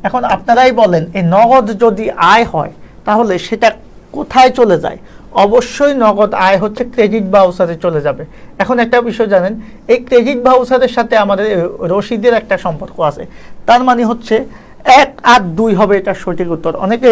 এখন আপনারাই বলেন, এই নগদ যদি আয় হয় তাহলে সেটা কোথায় চলে যায়? অবশ্যই নগদ আয় হচ্ছে ক্রেডিট ভাউচারে চলে যাবে। এখন একটা বিষয় জানেন, এই ক্রেডিট ভাউচারের সাথে আমাদের রসিদের একটা সম্পর্ক আছে। তার মানে হচ্ছে 1 আর 2 হবে এটা সঠিক উত্তর। অনেকে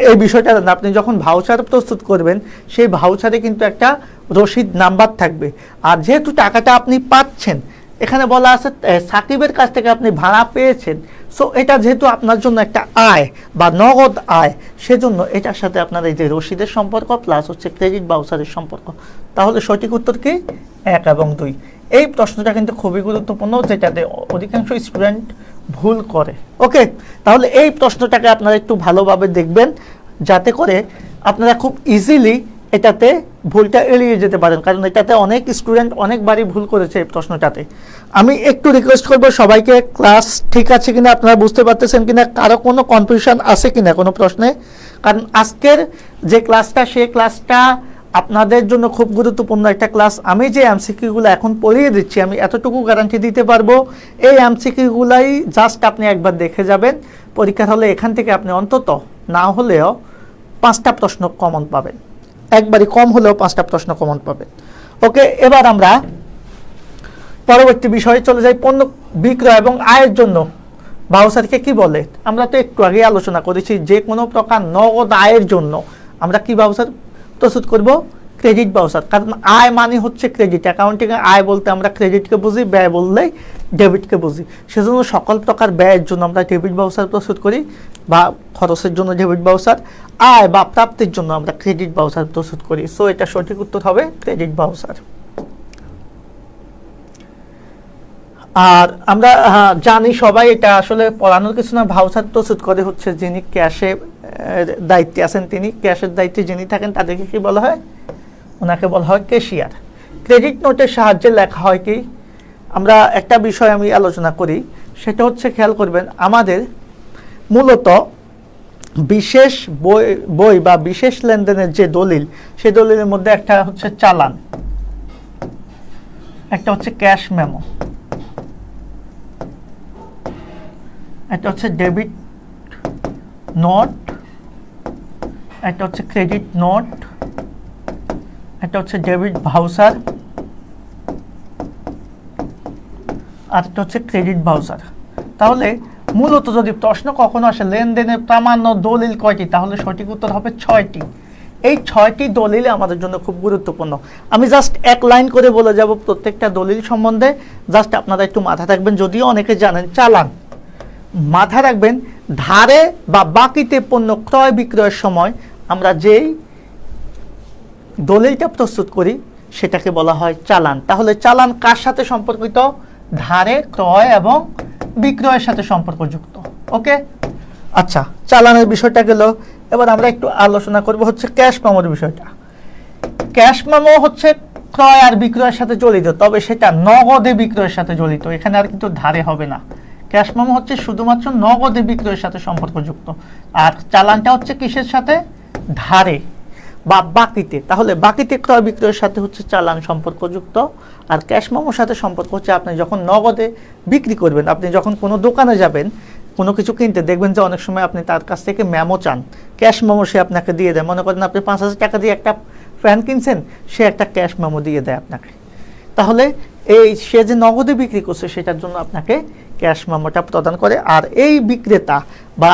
এই বিষয়টা জানেন, আপনি যখন ভাউচার প্রস্তুত করবেন সেই ভাউচারে কিন্তু একটা রসিদ নাম্বার থাকবে। আর যেহেতু টাকাটা আপনি পাচ্ছেন, এখানে বলা আছে সাকিবের কাছ থেকে আপনি ভাড়া পেয়েছেন, সো এটা যেহেতু আপনার জন্য একটা আয় বা নগদ আয়, সেজন্য এটার সাথে আপনার এই যে রসিদের সম্পর্ক প্লাস হচ্ছে ক্রেডিট বাউচারের সম্পর্ক। তাহলে সঠিক উত্তর কি 1 এবং 2। এই প্রশ্নটা কিন্তু খুবই গুরুত্বপূর্ণ, যেটাতে অধিকাংশ স্টুডেন্ট ভুল করে। ওকে, তাহলে এই প্রশ্নটাকে আপনারা একটু ভালোভাবে দেখবেন, যাতে করে আপনারা খুব ইজিলি এটাতে ভুলটা এড়িয়ে যেতে পারেন, কারণ এটাতে অনেক স্টুডেন্ট অনেকবারই ভুল করেছে এই প্রশ্নটাতে। আমি একটু রিকোয়েস্ট করবো সবাইকে, ক্লাস ঠিক আছে কিনা, আপনারা বুঝতে পারতেছেন কিনা, কারো কোনো কনফিউশন আছে কিনা কোনো প্রশ্নে, কারণ আজকের যে ক্লাসটা সেই ক্লাসটা আপনাদের জন্য খুব গুরুত্বপূর্ণ একটা ক্লাস। আমি যে এমসিকিউগুলো এখন পড়িয়ে দিচ্ছি, আমি এতটুকু গ্যারান্টি দিতে পারবো, এই এমসিকিউগুলাই জাস্ট আপনি একবার দেখে যাবেন পরীক্ষার হলে, এখান থেকে আপনি অন্তত না হলেও 5টা প্রশ্ন কমন পাবেন, একবারই কম হলেও 5টা প্রশ্ন কমন পাবেন। ওকে, এবার আমরা পরবর্তী বিষয়ে চলে যাই। পণ্য বিক্রয় এবং আয়ের জন্য ভাউচারকে কি বলে? আমরা তো একটু আগে আলোচনা করেছি, যে কোনো প্রকার নগদ আয়ের জন্য আমরা কি ভাউচার প্রস্তুত করব? Credit voucher. কারণ আয় মানে হচ্ছে ক্রেডিট। অ্যাকাউন্টিং এ আয় বলতে আমরা ক্রেডিটকে বুঝি, ব্যয় বললেই ডেবিটকে বুঝি। সেজন্য সকল প্রকার ব্যয়ের জন্য আমরা ডেবিট ভাউচার প্রস্তুত করি, বা খরচের জন্য ডেবিট ভাউচার, আয় বা প্রাপ্তির জন্য আমরা ক্রেডিট ভাউচার প্রস্তুত করি। সো এটা সঠিক উত্তর হবে ক্রেডিট ভাউচার। আর আমরা জানি সবাই, এটা আসলে পড়ানোর কিছু না, ভাউচার প্রস্তুত করে হচ্ছে যিনি ক্যাশে দায়িত্বে আছেন, তিনি ক্যাশের দায়িত্বে যিনি থাকেন তাদেরকে কি বলা হয়? ওনাকে বলা হয় ক্যাশিয়ার। ক্রেডিট নোটের সাহায্যে লেখা হয় কি? আমরা একটা বিষয় আমি আলোচনা করি, সেটা হচ্ছে খেয়াল করবেন, আমাদের মূলত বিশেষ বই বা বিশেষ লেনদেনের যে দলিল, সেই দলিলের মধ্যে একটা হচ্ছে চালান, একটা হচ্ছে ক্যাশ মেমো, একটা হচ্ছে ডেবিট নোট, একটা হচ্ছে ক্রেডিট নোট, একটা হচ্ছে ডেবিট ভাউচার, আর একটা হচ্ছে ক্রেডিট ভাউচার। তাহলে মূলত যদি প্রশ্ন কখনো আসে লেনদেনের প্রামাণ্য দলিল কয়টি, তাহলে সঠিক উত্তর হবে 6টি। এই 6টি দলিল আমাদের জন্য খুব গুরুত্বপূর্ণ। আমি জাস্ট এক লাইন করে বলে যাব প্রত্যেকটা দলিল সম্বন্ধে, জাস্ট আপনারা একটু মাথা রাখবেন। যদিও অনেকে জানেন চালান, মাথা রাখবেন ধারে বা বাকিতে পণ্য ক্রয় বিক্রয়ের সময় আমরা যেই দলিলটা প্রস্তুত করি সেটাকে বলা হয় চালান। তাহলে চালান কার সাথে সম্পর্কিত? ধারে, ক্রয় এবং বিক্রয়ের সাথে সম্পর্কযুক্ত। ওকে, আচ্ছা, চালানের বিষয়টা গেল। এবার আমরা একটু আলোচনা করব হচ্ছে ক্যাশ মেমোর বিষয়টা। ক্যাশ মেমো হচ্ছে ক্রয় আর বিক্রয়ের সাথে জড়িত, তবে সেটা নগদে বিক্রয়ের সাথে জড়িত, এখানে আর কিন্তু ধারে হবে না। ক্যাশ মেমো হচ্ছে শুধুমাত্র নগদে বিক্রয়ের সাথে সম্পর্কযুক্ত, আর চালানটা হচ্ছে কিসের সাথে? ধারে বা বাকিতে। তাহলে বাকিতে ক্রয় বিক্রয়ের সাথে হচ্ছে চালান সম্পর্কযুক্ত, আর ক্যাশ মেমোর সাথে সম্পর্ক হচ্ছে আপনি যখন নগদে বিক্রি করবেন, আপনি যখন কোনো দোকানে যাবেন কোনো কিছু কিনতে, দেখবেন যে অনেক সময় আপনি তার কাছ থেকে মেমো চান, ক্যাশ মেমো সে আপনাকে দিয়ে দেয়। মনে করেন আপনি 5,000 টাকা দিয়ে একটা ফ্যান কিনছেন, সে একটা ক্যাশ মেমো দিয়ে দেয় আপনাকে। তাহলে এই সে যে নগদে বিক্রি করছে সেটার জন্য আপনাকে ক্যাশ মেমোটা প্রদান করে। আর এই বিক্রেতা বা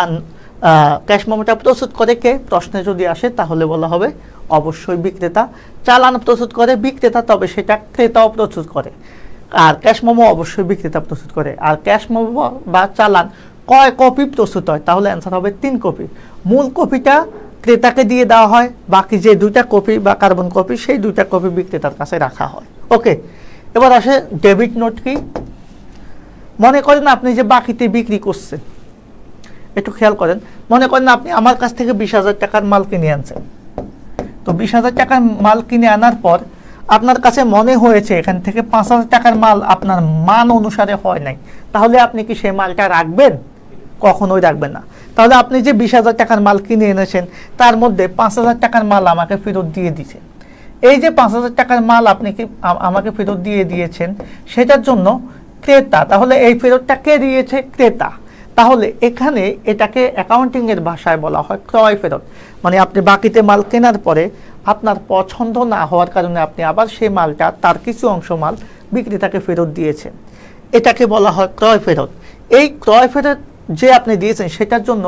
ক্যাশ মেমোটা প্রস্তুত করে কে? প্রশ্নে যদি আসে তাহলে বলা হবে অবশ্যই বিক্রেতা। চালান প্রস্তুত করে বিক্রেতা, তবে সেটা ক্রেতাও প্রস্তুত করে। আর ক্যাশ মেমো অবশ্যই বিক্রেতা প্রস্তুত করে। আর ক্যাশ মেমো বা চালান কয় কপি প্রস্তুত হয়? তাহলে অ্যান্সার হবে 3 কপি। মূল কপিটা ক্রেতাকে দিয়ে দেওয়া হয়, বাকি যে 2টা কপি বা কার্বন কপি, সেই 2টা কপি বিক্রেতার কাছে রাখা হয়। ওকে, এবার আসে ডেবিট নোট কি? মনে করেন আপনি যে বাকিতে বিক্রি করছেন, একটু খেয়াল করেন, মনে করেন আপনি আমার কাছ থেকে 20,000 টাকার মাল কিনে আনছেন। তো 20,000 টাকার মাল কিনে আনার পর আপনার কাছে মনে হয়েছে এখান থেকে 5,000 টাকার মাল আপনার মান অনুসারে হয় নাই, তাহলে আপনি কি সেই মালটা রাখবেন? কখনোই রাখবেন না। তাহলে আপনি যে 20,000 টাকার মাল কিনে এনেছেন, তার মধ্যে 5,000 টাকার মাল আমাকে ফেরত দিয়ে দিয়েছেন। এই যে 5,000 টাকার মাল আপনি কি আমাকে ফেরত দিয়ে দিয়েছেন, সেটার জন্য ক্রেতা। তাহলে এই ফেরতটা কে দিয়েছে? ক্রেতা। তাহলে এখানে এটাকে অ্যাকাউন্টিং এর ভাষায় বলা হয় ক্রয় ফেরত। মানে আপনি বাকিতে মাল কেনার পরে আপনার পছন্দ না হওয়ার কারণে আপনি আবার সেই মালটা, তার কিছু অংশ মাল বিক্রেতাকে ফেরত দিয়েছেন, এটাকে বলা হয় ক্রয় ফেরত। এই ক্রয় ফেরত যে আপনি দিয়েছেন সেটার জন্য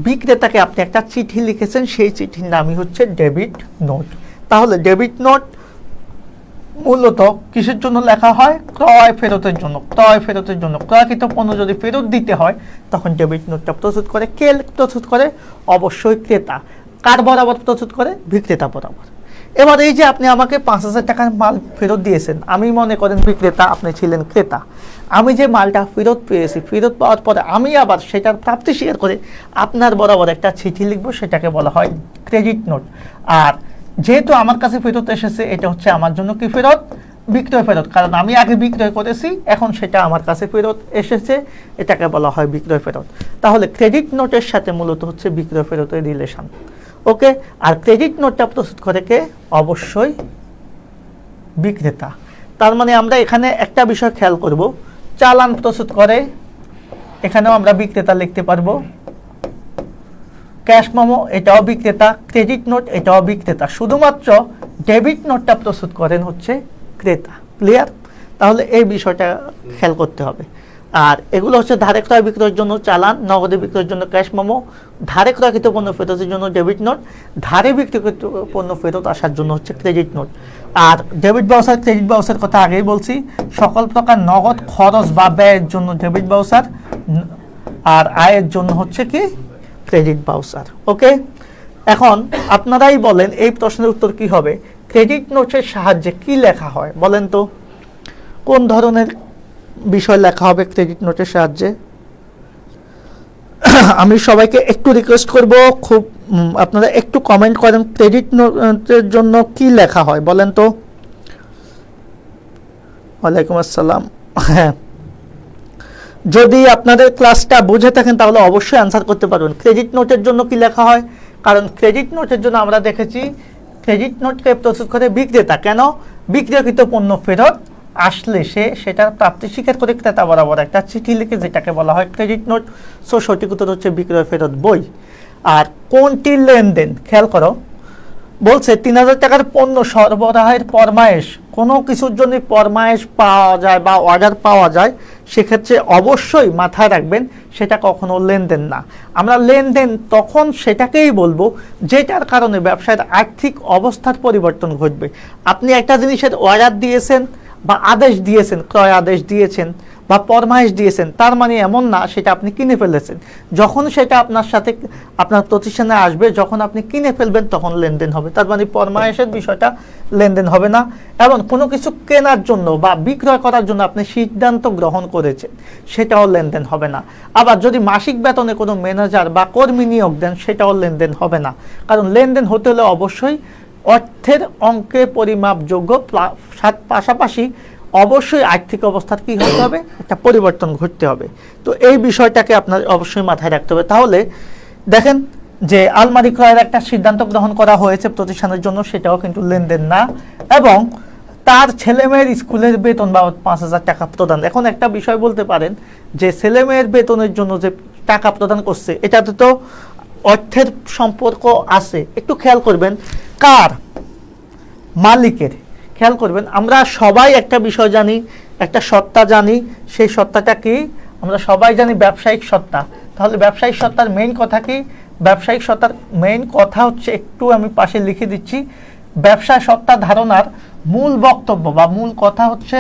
বিক্রেতাকে আপনি একটা চিঠি লিখেছেন, সেই চিঠির নামই হচ্ছে ডেবিট নোট। তাহলে ডেবিট নোট মূলত কিসের জন্য লেখা হয়? ক্রয় ফেরতের জন্য। ক্রয় ফেরতের জন্য ক্রয়কৃত পণ্য যদি ফেরত দিতে হয় তখন ডেবিট নোটটা প্রস্তুত করে কে প্রস্তুত করে? অবশ্যই ক্রেতা। কার বরাবর প্রস্তুত করে? বিক্রেতা বরাবর। এবার এই যে আপনি আমাকে 5,000 টাকার মাল ফেরত দিয়েছেন, আমি মনে করেন বিক্রেতা, আপনি ছিলেন ক্রেতা। আমি যে মালটা ফেরত পেয়েছি, ফেরত পাওয়ার পরে আমি আবার সেটার প্রাপ্তি স্বীকার করে আপনার বরাবর একটা চিঠি লিখবো, সেটাকে বলা হয় ক্রেডিট নোট। আর যেহেতু আমার কাছে ফেরত এসেছে, এটা হচ্ছে আমার জন্য কি ফেরত? বিক্রয় ফেরত, কারণ আমি আগে বিক্রয় করেছি, এখন সেটা আমার কাছে ফেরত এসেছে, এটাকে বলা হয় বিক্রয় ফেরত। তাহলে ক্রেডিট নোটের সাথে মূলত হচ্ছে বিক্রয় ফেরতের রিলেশন। ওকে, আর ক্রেডিট নোটটা প্রস্তুত করে কে? অবশ্যই বিক্রেতা। তার মানে আমরা এখানে একটা বিষয় খেয়াল করব, চালান প্রস্তুত করে, এখানেও আমরা বিক্রেতা লিখতে পারবো। ক্যাশ মেমো, এটাও বিক্রেতা। ক্রেডিট নোট, এটাও বিক্রেতা। শুধুমাত্র ডেবিট নোটটা প্রস্তুত করেন হচ্ছে ক্রেতা। ক্লিয়ার? তাহলে এই বিষয়টা খেয়াল করতে হবে। আর এগুলো হচ্ছে ধারে ক্রয় বিক্রয়ের জন্য চালান, নগদে বিক্রয়ের জন্য ক্যাশ মেমো, ধারে ক্রয়কৃত পণ্য ফেরতের জন্য ডেবিট নোট, ধারে বিক্রিকৃত পণ্য ফেরত আসার জন্য হচ্ছে ক্রেডিট নোট। আর ডেবিট বাউচার, ক্রেডিট বাউচার কথা আগেই বলছি, সকল প্রকার নগদ খরচ বা ব্যয়ের জন্য ডেবিট বাউচার, আর আয়ের জন্য হচ্ছে কি? Credit voucher. ওকে, এখন আপনারাই বলেন এই প্রশ্নের উত্তর কি হবে? ক্রেডিট নোটের সাহায্যে কি লেখা হয় বলেন তো? কোন ধরনের বিষয় লেখা হবে ক্রেডিট নোটের সাহায্যে? আমি সবাইকে একটু রিকোয়েস্ট করব, খুব আপনারা একটু কমেন্ট করেন ক্রেডিট নোটের জন্য কি লেখা হয় বলেন তো। ওয়ালাইকুম আসসালাম। হ্যাঁ, যদি আপনাদের ক্লাসটা বুঝে থাকেন তাহলে অবশ্যই অ্যান্সার করতে পারবেন। ক্রেডিট নোটের জন্য কি লেখা হয়? কারণ ক্রেডিট নোটের জন্য আমরা দেখেছি ক্রেডিট নোটকে প্রস্তুত করে বিক্রেতা। কেন? বিক্রয়কৃত পণ্য ফেরত আসলে সেটার প্রাপ্তি স্বীকার করে ক্রেতা বরাবর একটা চিঠি লিখে, যেটাকে বলা হয় ক্রেডিট নোট। সো সঠিক উত্তর হচ্ছে বিক্রয় ফেরত বই। আর কোনটি লেনদেন? খেয়াল করো, বলছে 3,000 টাকার পণ্য সরবরাহের ফরমায়েশ, কোনো কিছুর জন্য ফরমায়েশ পাওয়া যায় বা অর্ডার পাওয়া যায়, সেক্ষেত্রে অবশ্যই মাথায় রাখবেন সেটা কখনো লেনদেন না। আমরা লেনদেন তখন সেটাকেই বলবো যেটার কারণে ব্যবসায়ের আর্থিক অবস্থার পরিবর্তন ঘটবে। আপনি একটা জিনিসের অর্ডার দিয়েছেন বা আদেশ দিয়েছেন, ক্রয় আদেশ দিয়েছেন বা ফরমায়েশ দিয়েছেন, তার মানে এমন না সেটা আপনি কিনে ফেলেছেন। যখন সেটা আপনার সাথে আপনার প্রতিষ্ঠানে আসবে, যখন আপনি কিনে ফেলবেন তখন লেনদেন হবে। তার মানে ফরমায়েশের বিষয়টা লেনদেন হবে না। এবং কোনো কিছু কেনার জন্য বা বিক্রয় করার জন্য আপনি সিদ্ধান্ত গ্রহণ করেছেন, সেটাও লেনদেন হবে না। আবার যদি মাসিক বেতনে কোনো ম্যানেজার বা কর্মী নিয়োগ দেন, সেটাও লেনদেন হবে না। কারণ লেনদেন হতে হলে অবশ্যই অর্থের অঙ্কে পরিমাপযোগ্য, পাশাপাশি অবশ্যই আর্থিক অবস্থার কি হতে হবে? একটা পরিবর্তন ঘটতে হবে। তো এই বিষয়টাকে আপনার অবশ্যই মাথায় রাখতে হবে। তাহলে দেখেন যে আলমারি ক্রয়ের একটা সিদ্ধান্ত গ্রহণ করা হয়েছে প্রতিষ্ঠানের জন্য, সেটাও কিন্তু লেনদেন না। এবং তার ছেলেমেয়ের স্কুলের বেতন বাবদ 5,000 টাকা প্রদান। এখন একটা বিষয় বলতে পারেন যে ছেলেমেয়ের বেতনের জন্য যে টাকা প্রদান করছে, এটাতে তো অর্থের সম্পর্ক আছে। একটু খেয়াল করবেন, কার? মালিকের। খেয়াল করবেন, আমরা সবাই একটা বিষয় জানি, একটা সত্তা জানি। সেই সত্তাটা কি? আমরা সবাই জানি ব্যবসায়িক সত্তা। তাহলে ব্যবসায়িক সত্তার মেইন কথা কি? ব্যবসায়িক সত্তার মেইন কথা হচ্ছে, একটু আমি পাশে লিখে দিচ্ছি, ব্যবসা সত্তা ধারণার মূল বক্তব্য বা মূল কথা হচ্ছে,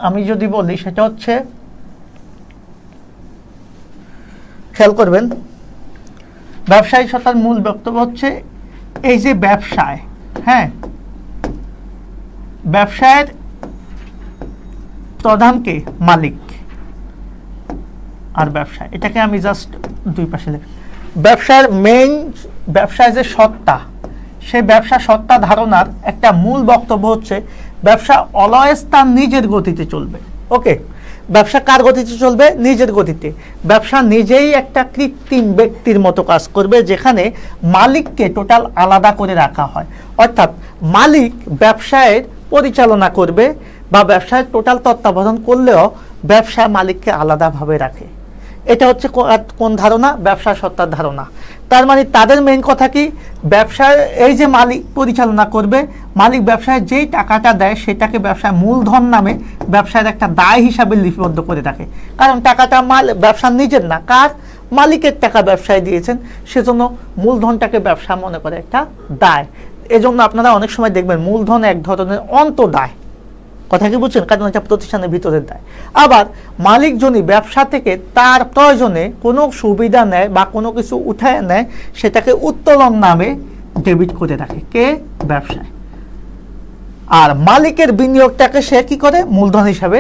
আমি যদি বলি সেটা হচ্ছে, খেয়াল করবেন, ব্যবসায়িক সত্তার মূল বক্তব্য হচ্ছে এই যে ব্যবসায়, হ্যাঁ, ব্যবসায়ের প্রধানকে মালিক আর ব্যবসায়, এটাকে আমি জাস্ট দুই পাশে লিখি। ব্যবসায়ের মেইন, ব্যবসায় যে সত্তা, সেই ব্যবসা সত্তা ধারণার একটা মূল বক্তব্য হচ্ছে ব্যবসা অলওয়েজ তার নিজের গতিতে চলবে। ওকে, ব্যবসা কার গতিতে চলবে? নিজের গতিতে। ব্যবসা নিজেই একটা কৃত্রিম ব্যক্তির মতো কাজ করবে, যেখানে মালিককে টোটাল আলাদা করে রাখা হয়। অর্থাৎ মালিক ব্যবসায়ের পরিচালনা করবে বা ব্যবসায় টোটাল তত্ত্বাবধান করলেও ব্যবসা মালিককে আলাদাভাবে রাখে। এটা হচ্ছে কোন ধারণা? ব্যবসা সত্তার ধারণা। তার মানে তাদের মেইন কথা কি? ব্যবসায় এই যে মালিক পরিচালনা করবে, মালিক ব্যবসায় যেই টাকাটা দেয় সেটাকে ব্যবসায় মূলধন নামে ব্যবসায়ের একটা দায় হিসাবে লিপিবদ্ধ করে রাখে। কারণ টাকাটা ব্যবসার নিজের না, কার? মালিকের টাকা ব্যবসায় দিয়েছেন, সেজন্য মূলধনটাকে ব্যবসা মনে করে একটা দায়। এজন্য আপনারা অনেক সময় দেখবেন মূলধন এক ধরনের অন্তদায়, কথা কি বুঝছেন, কারণ এটা প্রতিষ্ঠানের ভিতরের দায়। আবার মালিক যদি ব্যবসা থেকে তার প্রয়োজনে কোনো সুবিধা নেয় বা কোনো কিছু উঠায় নেয়, সেটাকে উত্তোলন নামে ডেবিট করে রাখে কে, ব্যবসায়। আর মালিকের বিনিয়োগটাকে সে কি করে, মূলধন হিসাবে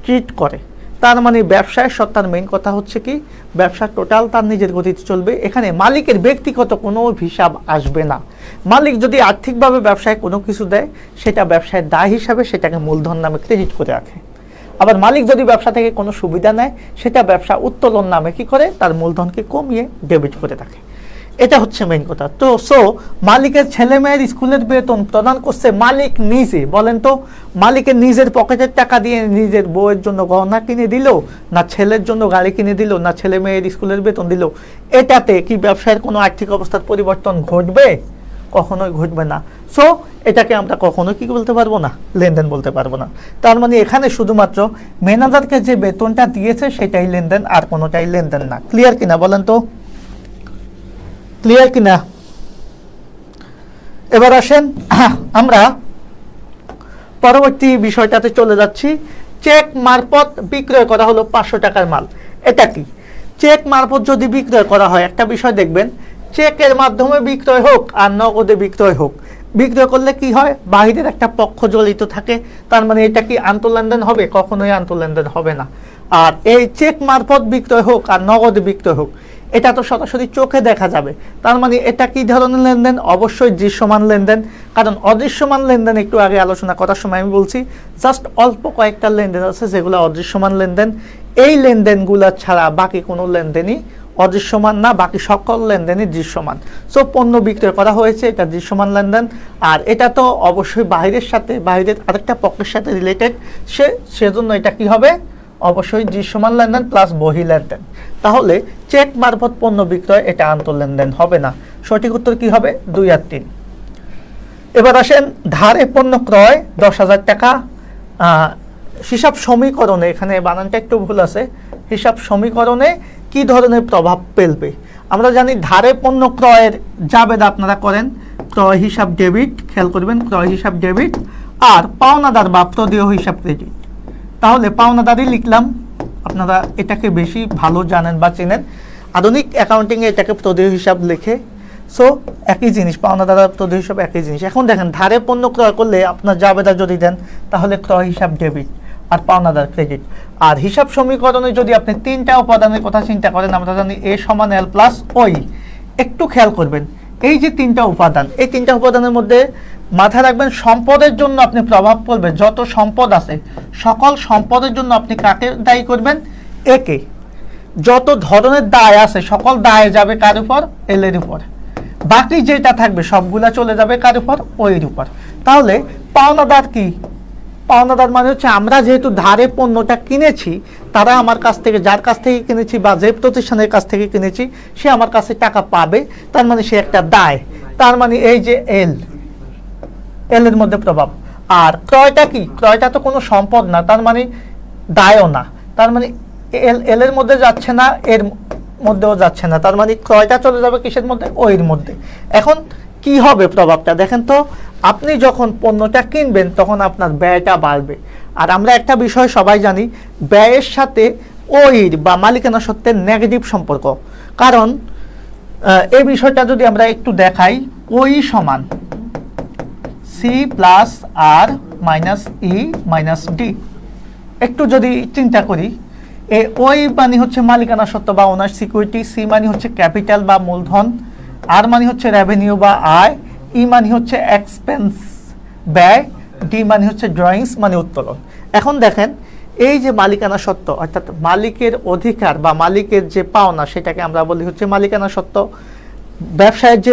ট্রিট করে। তার মানে ব্যবসায় সত্তার মেইন কথা হচ্ছে কি, ব্যবসা টোটাল তার নিজের গতিতে চলবে, এখানে মালিকের ব্যক্তিগত কোনো হিসাব আসবে না। মালিক যদি আর্থিকভাবে ব্যবসায় কোনো কিছু দেয়, সেটা ব্যবসায় দায় হিসাবে সেটাকে মূলধন নামে ক্রেডিট করে রাখে। আবার মালিক যদি ব্যবসা থেকে কোনো সুবিধা নেয়, সেটা ব্যবসা উত্তোলন নামে কি করে, তার মূলধনকে কমিয়ে ডেবিট করে রাখে। এটা হচ্ছে মেইন কথা। তো মালিকের ছেলে মেয়ের স্কুলের বেতন প্রদান করছে মালিক নিজে, বলেন তো মালিকের নিজের পকেটের টাকা দিয়ে নিজের বউয়ের জন্য গহনা কিনে দিল, না ছেলের জন্য গাড়ি কিনে দিল, না ছেলে মেয়ের স্কুলের বেতন দিল, এটাতে কি ব্যবসায়ের কোনো আর্থিক অবস্থার পরিবর্তন ঘটবে? কখনোই ঘটবে না। এটাকে আমরা কখনো কি বলতে পারবো না, লেনদেন বলতে পারবো না। তার মানে এখানে শুধুমাত্র ম্যানেজারকে যে বেতনটা দিয়েছে সেটাই লেনদেন, আর কোনোটাই লেনদেন না। ক্লিয়ার কিনা বলেন তো, ক্লিয়ার কিনা? এবার আসেন আমরা পরবর্তী বিষয়টাতে চলে যাচ্ছি। চেক মারফত বিক্রয় করা হলো 500 টাকার মাল। এটা কি? চেক মারফত যদি বিক্রয় করা হয়, একটা বিষয় দেখবেন, চেকের মাধ্যমে বিক্রয় হোক আর নগদে বিক্রয় হোক, বিক্রয় করলে কি হয়, বাহিরের একটা পক্ষ জড়িত থাকে। তার মানে এটা কি আন্তঃলেনদেন হবে? কখনোই আন্তঃলেনদেন হবে না। আর এই চেক মারফত বিক্রয় হোক আর নগদে বিক্রয় হোক, এটা তো সরাসরি চোখে দেখা যাবে। তার মানে এটা কি ধরনের লেনদেন? অবশ্যই দৃশ্যমান লেনদেন। কারণ অদৃশ্যমান লেনদেন একটু আগে আলোচনা করার সময় আমি বলছি, জাস্ট অল্প কয়েকটা লেনদেন আছে যেগুলো অদৃশ্যমান লেনদেন। এই লেনদেনগুলো ছাড়া বাকি কোনো লেনদেনই অদৃশ্যমান না, বাকি সকল লেনদেনই দৃশ্যমান। পণ্য বিক্রয় করা হয়েছে, এটা দৃশ্যমান লেনদেন। আর এটা তো অবশ্যই বাহিরের সাথে, বাহিরের আরেকটা পক্ষের সাথে রিলেটেড, সেজন্য এটা কি হবে, অবশ্যই দৃশ্যমান লেনদেন প্লাস বহি লেনদেন। তাহলে চেক মারফত পণ্য বিক্রয় এটা আন্তঃলেনদেন হবে না। সঠিক উত্তর কি হবে? 2 আর 3। এবার আসেন ধারে পণ্য ক্রয় 10,000 টাকা। হিসাব সমীকরণে, এখানে বানানটা একটু ভুল আছে, হিসাব সমীকরণে কি ধরনের প্রভাব ফেলবে? আমরা জানি ধারে পণ্য ক্রয়ের জাবেদা আপনারা করেন ক্রয় হিসাব ডেবিট, খেয়াল করবেন ক্রয় হিসাব ডেবিট, আর পাওনাদার বা প্রদেয় হিসাব ক্রেডিট। তাহলে পাওনাদারই লিখলাম, আপনারা এটাকে বেশি ভালো জানেন বা চেনেন, আধুনিক অ্যাকাউন্টিংয়ে এটাকে প্রদেয় হিসাব লেখে। একই জিনিস, পাওনাদার আর প্রদেয় হিসাব একই জিনিস। এখন দেখেন ধারে পণ্য ক্রয় করলে আপনার জাবেদা যদি দেন, তাহলে ক্রয় হিসাব ডেবিট আর পাওনাদার ক্রেডিট। আর হিসাব সমীকরণে যদি আপনি 3টা উপাদানের কথা চিন্তা করেন, আমরা জানি এ সমান এল প্লাস ওই। একটু খেয়াল করবেন, এই যে 3টা উপাদান, এই 3টা উপাদানের মধ্যে মাথায় রাখবেন সম্পদের জন্য আপনি প্রভাব পড়বে, যত সম্পদ আছে সকল সম্পদের জন্য আপনি কাকে দায়ী করবেন? একে। যত ধরনের দায় আছে সকল দায় যাবে কার উপর? এল এর উপর। বাকি যেটা থাকবে সবগুলা চলে যাবে কার উপর? ওইর উপর। তাহলে পাওনাদার কি? পাওনাদার মানে হচ্ছে আমরা যেহেতু ধারে পণ্যটা কিনেছি, তারা আমার কাছ থেকে, যার কাছ থেকে কিনেছি বা যে প্রতিষ্ঠানের কাছ থেকে কিনেছি, সে আমার কাছে টাকা পাবে, তার মানে সে একটা দায়। তার মানে এই যে এল এর মধ্যে প্রভাব। আর ক্রয়টা কি? ক্রয়টা তো কোনো সম্পদ না, তার মানে দায়ও না, তার মানে এল এর মধ্যে যাচ্ছে না, এর মধ্যেও যাচ্ছে না, তার মানে ক্রয়টা চলে যাবে কিসের মধ্যে? ওইর মধ্যে। এখন কি হবে প্রভাবটা দেখেন তো, আপনি যখন পণ্যটা কিনবেন তখন আপনার ব্যয়টা বাড়বে। আর আমরা একটা বিষয় সবাই জানি, ব্যয়ের সাথে ওইর বা মালিকানা সত্ত্বের নেগেটিভ সম্পর্ক। কারণ এই বিষয়টা যদি আমরা একটু দেখাই, ওই সমান সি প্লাস আর মাইনাস ই মাইনাস ডি। একটু যদি চিন্তা করি, ওই মানে হচ্ছে মালিকানা সত্ত্ব বা ওনার সিকিউরিটি, সি মানে হচ্ছে ক্যাপিটাল বা মূলধন, আর মানে হচ্ছে রেভিনিউ বা আয়, ই মানে হচ্ছে এক্সপেন্স ব্যয়, ডি মানে হচ্ছে ড্রয়িংস মানে উত্তোলন। এখন দেখেন এই যে মালিকানা সত্ত্ব, অর্থাৎ মালিকের অধিকার বা মালিকের যে পাওনা, সেটাকে আমরা বলি হচ্ছে মালিকানা সত্ত্ব। ব্যবসায়ের যে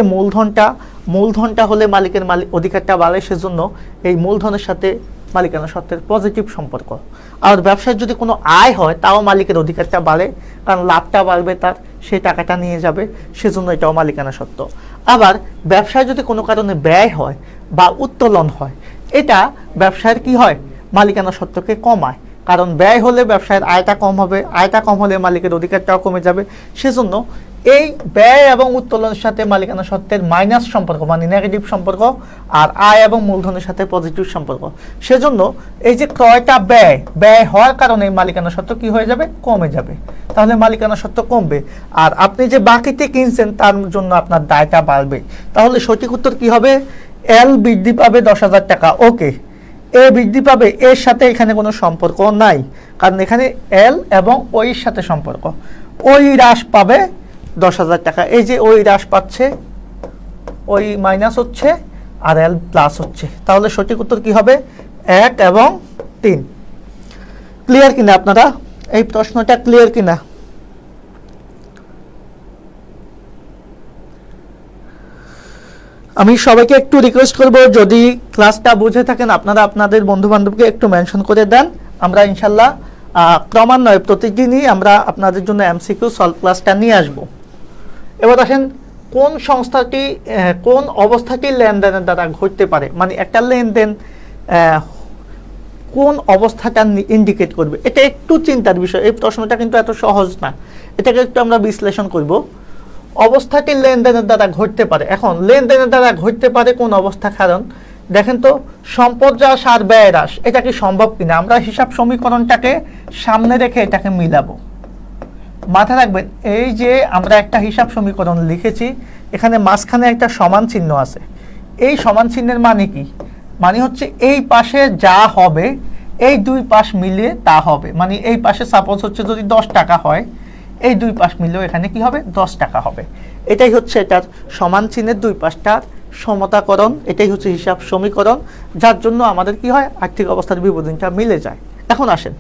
মূলধনটা হলে মালিকের অধিকারটা বাড়ে, সেজন্য এই মূলধনের সাথে মালিকানা সত্ত্বের পজিটিভ সম্পর্ক। আর ব্যবসায় যদি কোনো আয় হয়, তাও মালিকের অধিকারটা বাড়ে, কারণ লাভটা বাড়বে তার, সেই টাকাটা নিয়ে যাবে, সেজন্য এটাও মালিকানা সত্ত্ব। আবার ব্যবসায় যদি কোনো কারণে ব্যয় হয় বা উত্তোলন হয়, এটা ব্যবসায়ের কি হয়? মালিকানা সত্ত্বকে কমায়। কারণ ব্যয় হলে ব্যবসায়ের আয়টা কম হবে, আয়টা কম হলে মালিকের অধিকারটাও কমে যাবে। সেজন্য এই ব্যয় এবং উত্তোলনের সাথে মালিকানা সত্ত্বের মাইনাস সম্পর্ক মানে নেগেটিভ সম্পর্ক, আর আয় এবং মূলধনের সাথে পজিটিভ সম্পর্ক। সেজন্য এই যে ক্রয়টা ব্যয় হওয়ার কারণে মালিকানা সত্ত্ব কি হয়ে যাবে, কমে যাবে। তাহলে মালিকানা সত্ত্ব কমবে, আর আপনি যে বাকিতে কিনছেন তার জন্য আপনার দায়টা বাড়বে। তাহলে সঠিক উত্তর কি হবে, এল বৃদ্ধি পাবে 10,000 টাকা। ওকে, এ বৃদ্ধি পাবে, এর সাথে এখানে কোনো সম্পর্ক নাই, কারণ এখানে এল এবং ওইর সাথে সম্পর্ক। ওই হ্রাস পাবে 10,000 টাকা, এই যে ওই হ্রাস পাচ্ছে, ওই মাইনাস হচ্ছে আর এল প্লাস হচ্ছে। তাহলে সঠিক উত্তর কি হবে, 1 এবং 3। ক্লিয়ার কিনা আপনারা, এই প্রশ্নটা ক্লিয়ার কিনা? আমি সবাইকে একটু রিকোয়েস্ট করব, যদি ক্লাসটা বুঝে থাকেন আপনারা আপনাদের বন্ধু বান্ধবকে একটু মেনশন করে দেন। আমরা ইনশাল্লাহ ক্রমান্বয়ে প্রতিদিনই আমরা আপনাদের জন্য এমসিকিউ সলভ ক্লাসটা নিয়ে আসব। এবার আসেন, কোন সংস্থাটি কোন অবস্থাটি লেনদেনের দ্বারা ঘটতে পারে, মানে একটা লেনদেন কোন অবস্থাটা ইন্ডিকেট করবে, এটা একটু চিন্তার বিষয়। এই প্রশ্নটা কিন্তু এত সহজ না, এটাকে একটু আমরা বিশ্লেষণ করব। অবস্থাটি লেনদেনের দ্বারা ঘটতে পারে। এখন লেনদেনের দ্বারা ঘটতে পারে কোন অবস্থা, কারণ দেখেন তো, সম্পদ হ্রাস আর ব্যয় হ্রাস এটা কি সম্ভব কিনা। আমরা হিসাব সমীকরণটাকে সামনে রেখে এটাকে মিলাবো। মাথায় রাখবেন, এই যে আমরা একটা হিসাব সমীকরণ লিখেছি, এখানে মাঝখানে একটা সমান চিহ্ন আছে। এই সমান চিহ্নের মানে কি, মানে হচ্ছে এই পাশে যা হবে এই দুই পাশ মিলিয়ে তা হবে। মানে এই পাশে সাপোজ হচ্ছে যদি 10 টাকা হয়, এই দুই পাশ মিলিয়েও এখানে কি হবে, 10 টাকা হবে। এটাই হচ্ছে এটার সমান চিহ্নের দুই পাশটার সমতাকরণ, এটাই হচ্ছে হিসাব সমীকরণ, যার জন্য আমাদের কি হয়, আর্থিক অবস্থার বিবরণীটা মিলে যায়। এখন আসেন,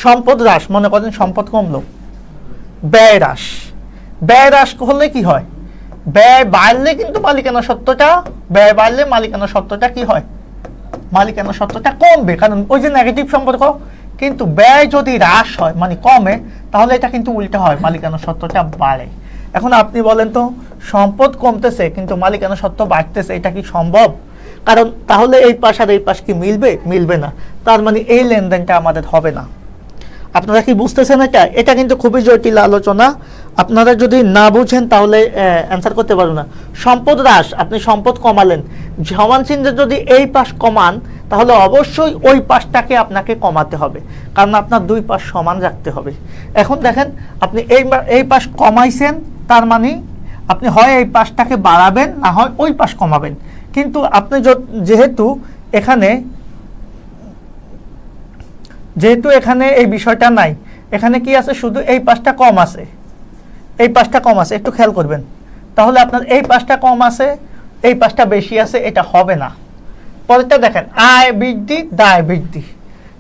সম্পদ হ্রাস, মনে করেন সম্পদ কমলো, ব্যয় হ্রাস। ব্যয় হ্রাস হলে কি হয়, ব্যয় বাড়লে কিন্তু মালিকানা সত্ত্বটা, ব্যয় বাড়লে মালিকানা সত্ত্বটা কি হয়, মালিকানা সত্ত্বটা কমবে, কারণ ওই যে নেগেটিভ সম্পর্ক। কিন্তু ব্যয় যদি হ্রাস হয় মানে কমে, তাহলে এটা কিন্তু উল্টা হয়, মালিকানা সত্ত্বটা বাড়ে। এখন আপনি বলেন তো, সম্পদ কমতেছে কিন্তু মালিকানা সত্ত্ব বাড়তেছে, এটা কি সম্ভব? কারণ তাহলে এই পাশ আর এই পাশ কি মিলবে, মিলবে না। তার মানে এই লেনদেনটা আমাদের হবে না। আপনারা কি বুঝতেছেন? এটা কিন্তু খুবই জটিল আলোচনা, আপনারা যদি না বুঝেন তাহলে অ্যান্সার করতে পারবেন না। সম্পদ হ্রাস, আপনি সম্পদ কমালেন, সমান চিহ্নের যদি এই পাশ কমান, তাহলে অবশ্যই ওই পাশটাকে আপনাকে কমাতে হবে, কারণ আপনার দুই পাশ সমান রাখতে হবে। এখন দেখেন, আপনি এই পাশ কমাইছেন, তার মানে আপনি হয় এই পাশটাকে বাড়াবেন, না হয় ওই পাশ কমাবেন। কিন্তু আপনি যেহেতু এখানে এই বিষয়টা নাই, এখানে কি আছে, শুধু এই পাশটা কম আছে, এই পাশটা কম আছে, একটু খেয়াল করবেন। তাহলে আপনার এই পাশটা কম আছে, এই পাশটা বেশি আছে, এটা হবে না। পরেরটা দেখেন, আয় বৃদ্ধি দায় বৃদ্ধি,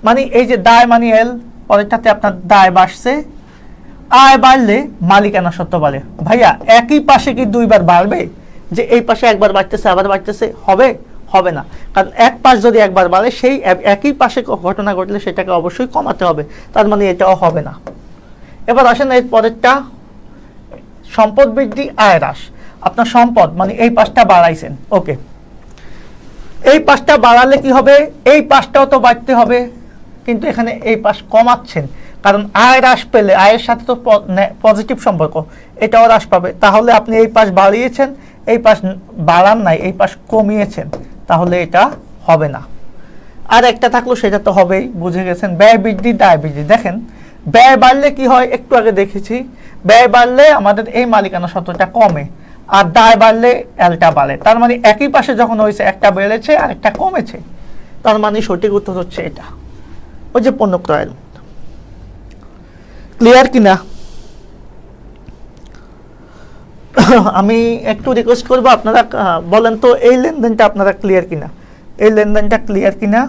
মানে এই যে দায় মানে এল, পরেরটাতে আপনার দায় বাড়ছে, আয় বাড়লে মালিকানা সত্ত্ব বাড়ে। ভাইয়া একই পাশে কি দুইবার বাড়বে, যে এই পাশে একবার বাড়তেছে আবার বাড়তেছে, হবে? হবে না, কারণ এক পাশ যদি একবার বাড়ে, সেই একই পাশে ঘটনা ঘটলে সেটাকে অবশ্যই কমাতে হবে, তার মানে এটাও হবে না। এবার আসেন এর পরেরটা, সম্পদ বৃদ্ধি আয় হ্রাস। আপনার সম্পদ মানে এই পাশটা বাড়াইছেন, ওকে, এই পাশটা বাড়ালে কি হবে, এই পাশটাও তো বাড়তে হবে, কিন্তু এখানে এই পাশ কমাচ্ছেন, কারণ আয় হ্রাস পেলে আয়ের সাথে তো পজিটিভ সম্পর্ক, এটাও হ্রাস পাবে। তাহলে আপনি এই পাশ বাড়িয়েছেন, এই পাশ বাড়ান নাই, এই পাশ কমিয়েছেন, তাহলে এটা হবে না। আর একটা থাকলো, সেটা তো হবেই, বুঝে গেছেন। ব্যয় বৃদ্ধি দায় বৃদ্ধি, দেখেন ব্যয় বাড়লে কি হয়, একটু আগে দেখেছি, ব্যয় বাড়লে আমাদের এই মালিকানা সত্ত্বটা কমে, আর দায় বাড়লে এলটা বাড়ে। তার মানে একই পাশে যখন হয়েছে, একটা বেড়েছে আর একটা কমেছে, তার মানে সঠিক উত্তর হচ্ছে এটা, ওই যে পণ্য ক্রয়ের। ক্লিয়ার কিনা? আমি একটু রিকোয়েস্ট করবো, আপনারা বলেন তো এই লেনদেনটা আপনারা ক্লিয়ার কিনা, এই লেনদেনটা ক্লিয়ার কিনা।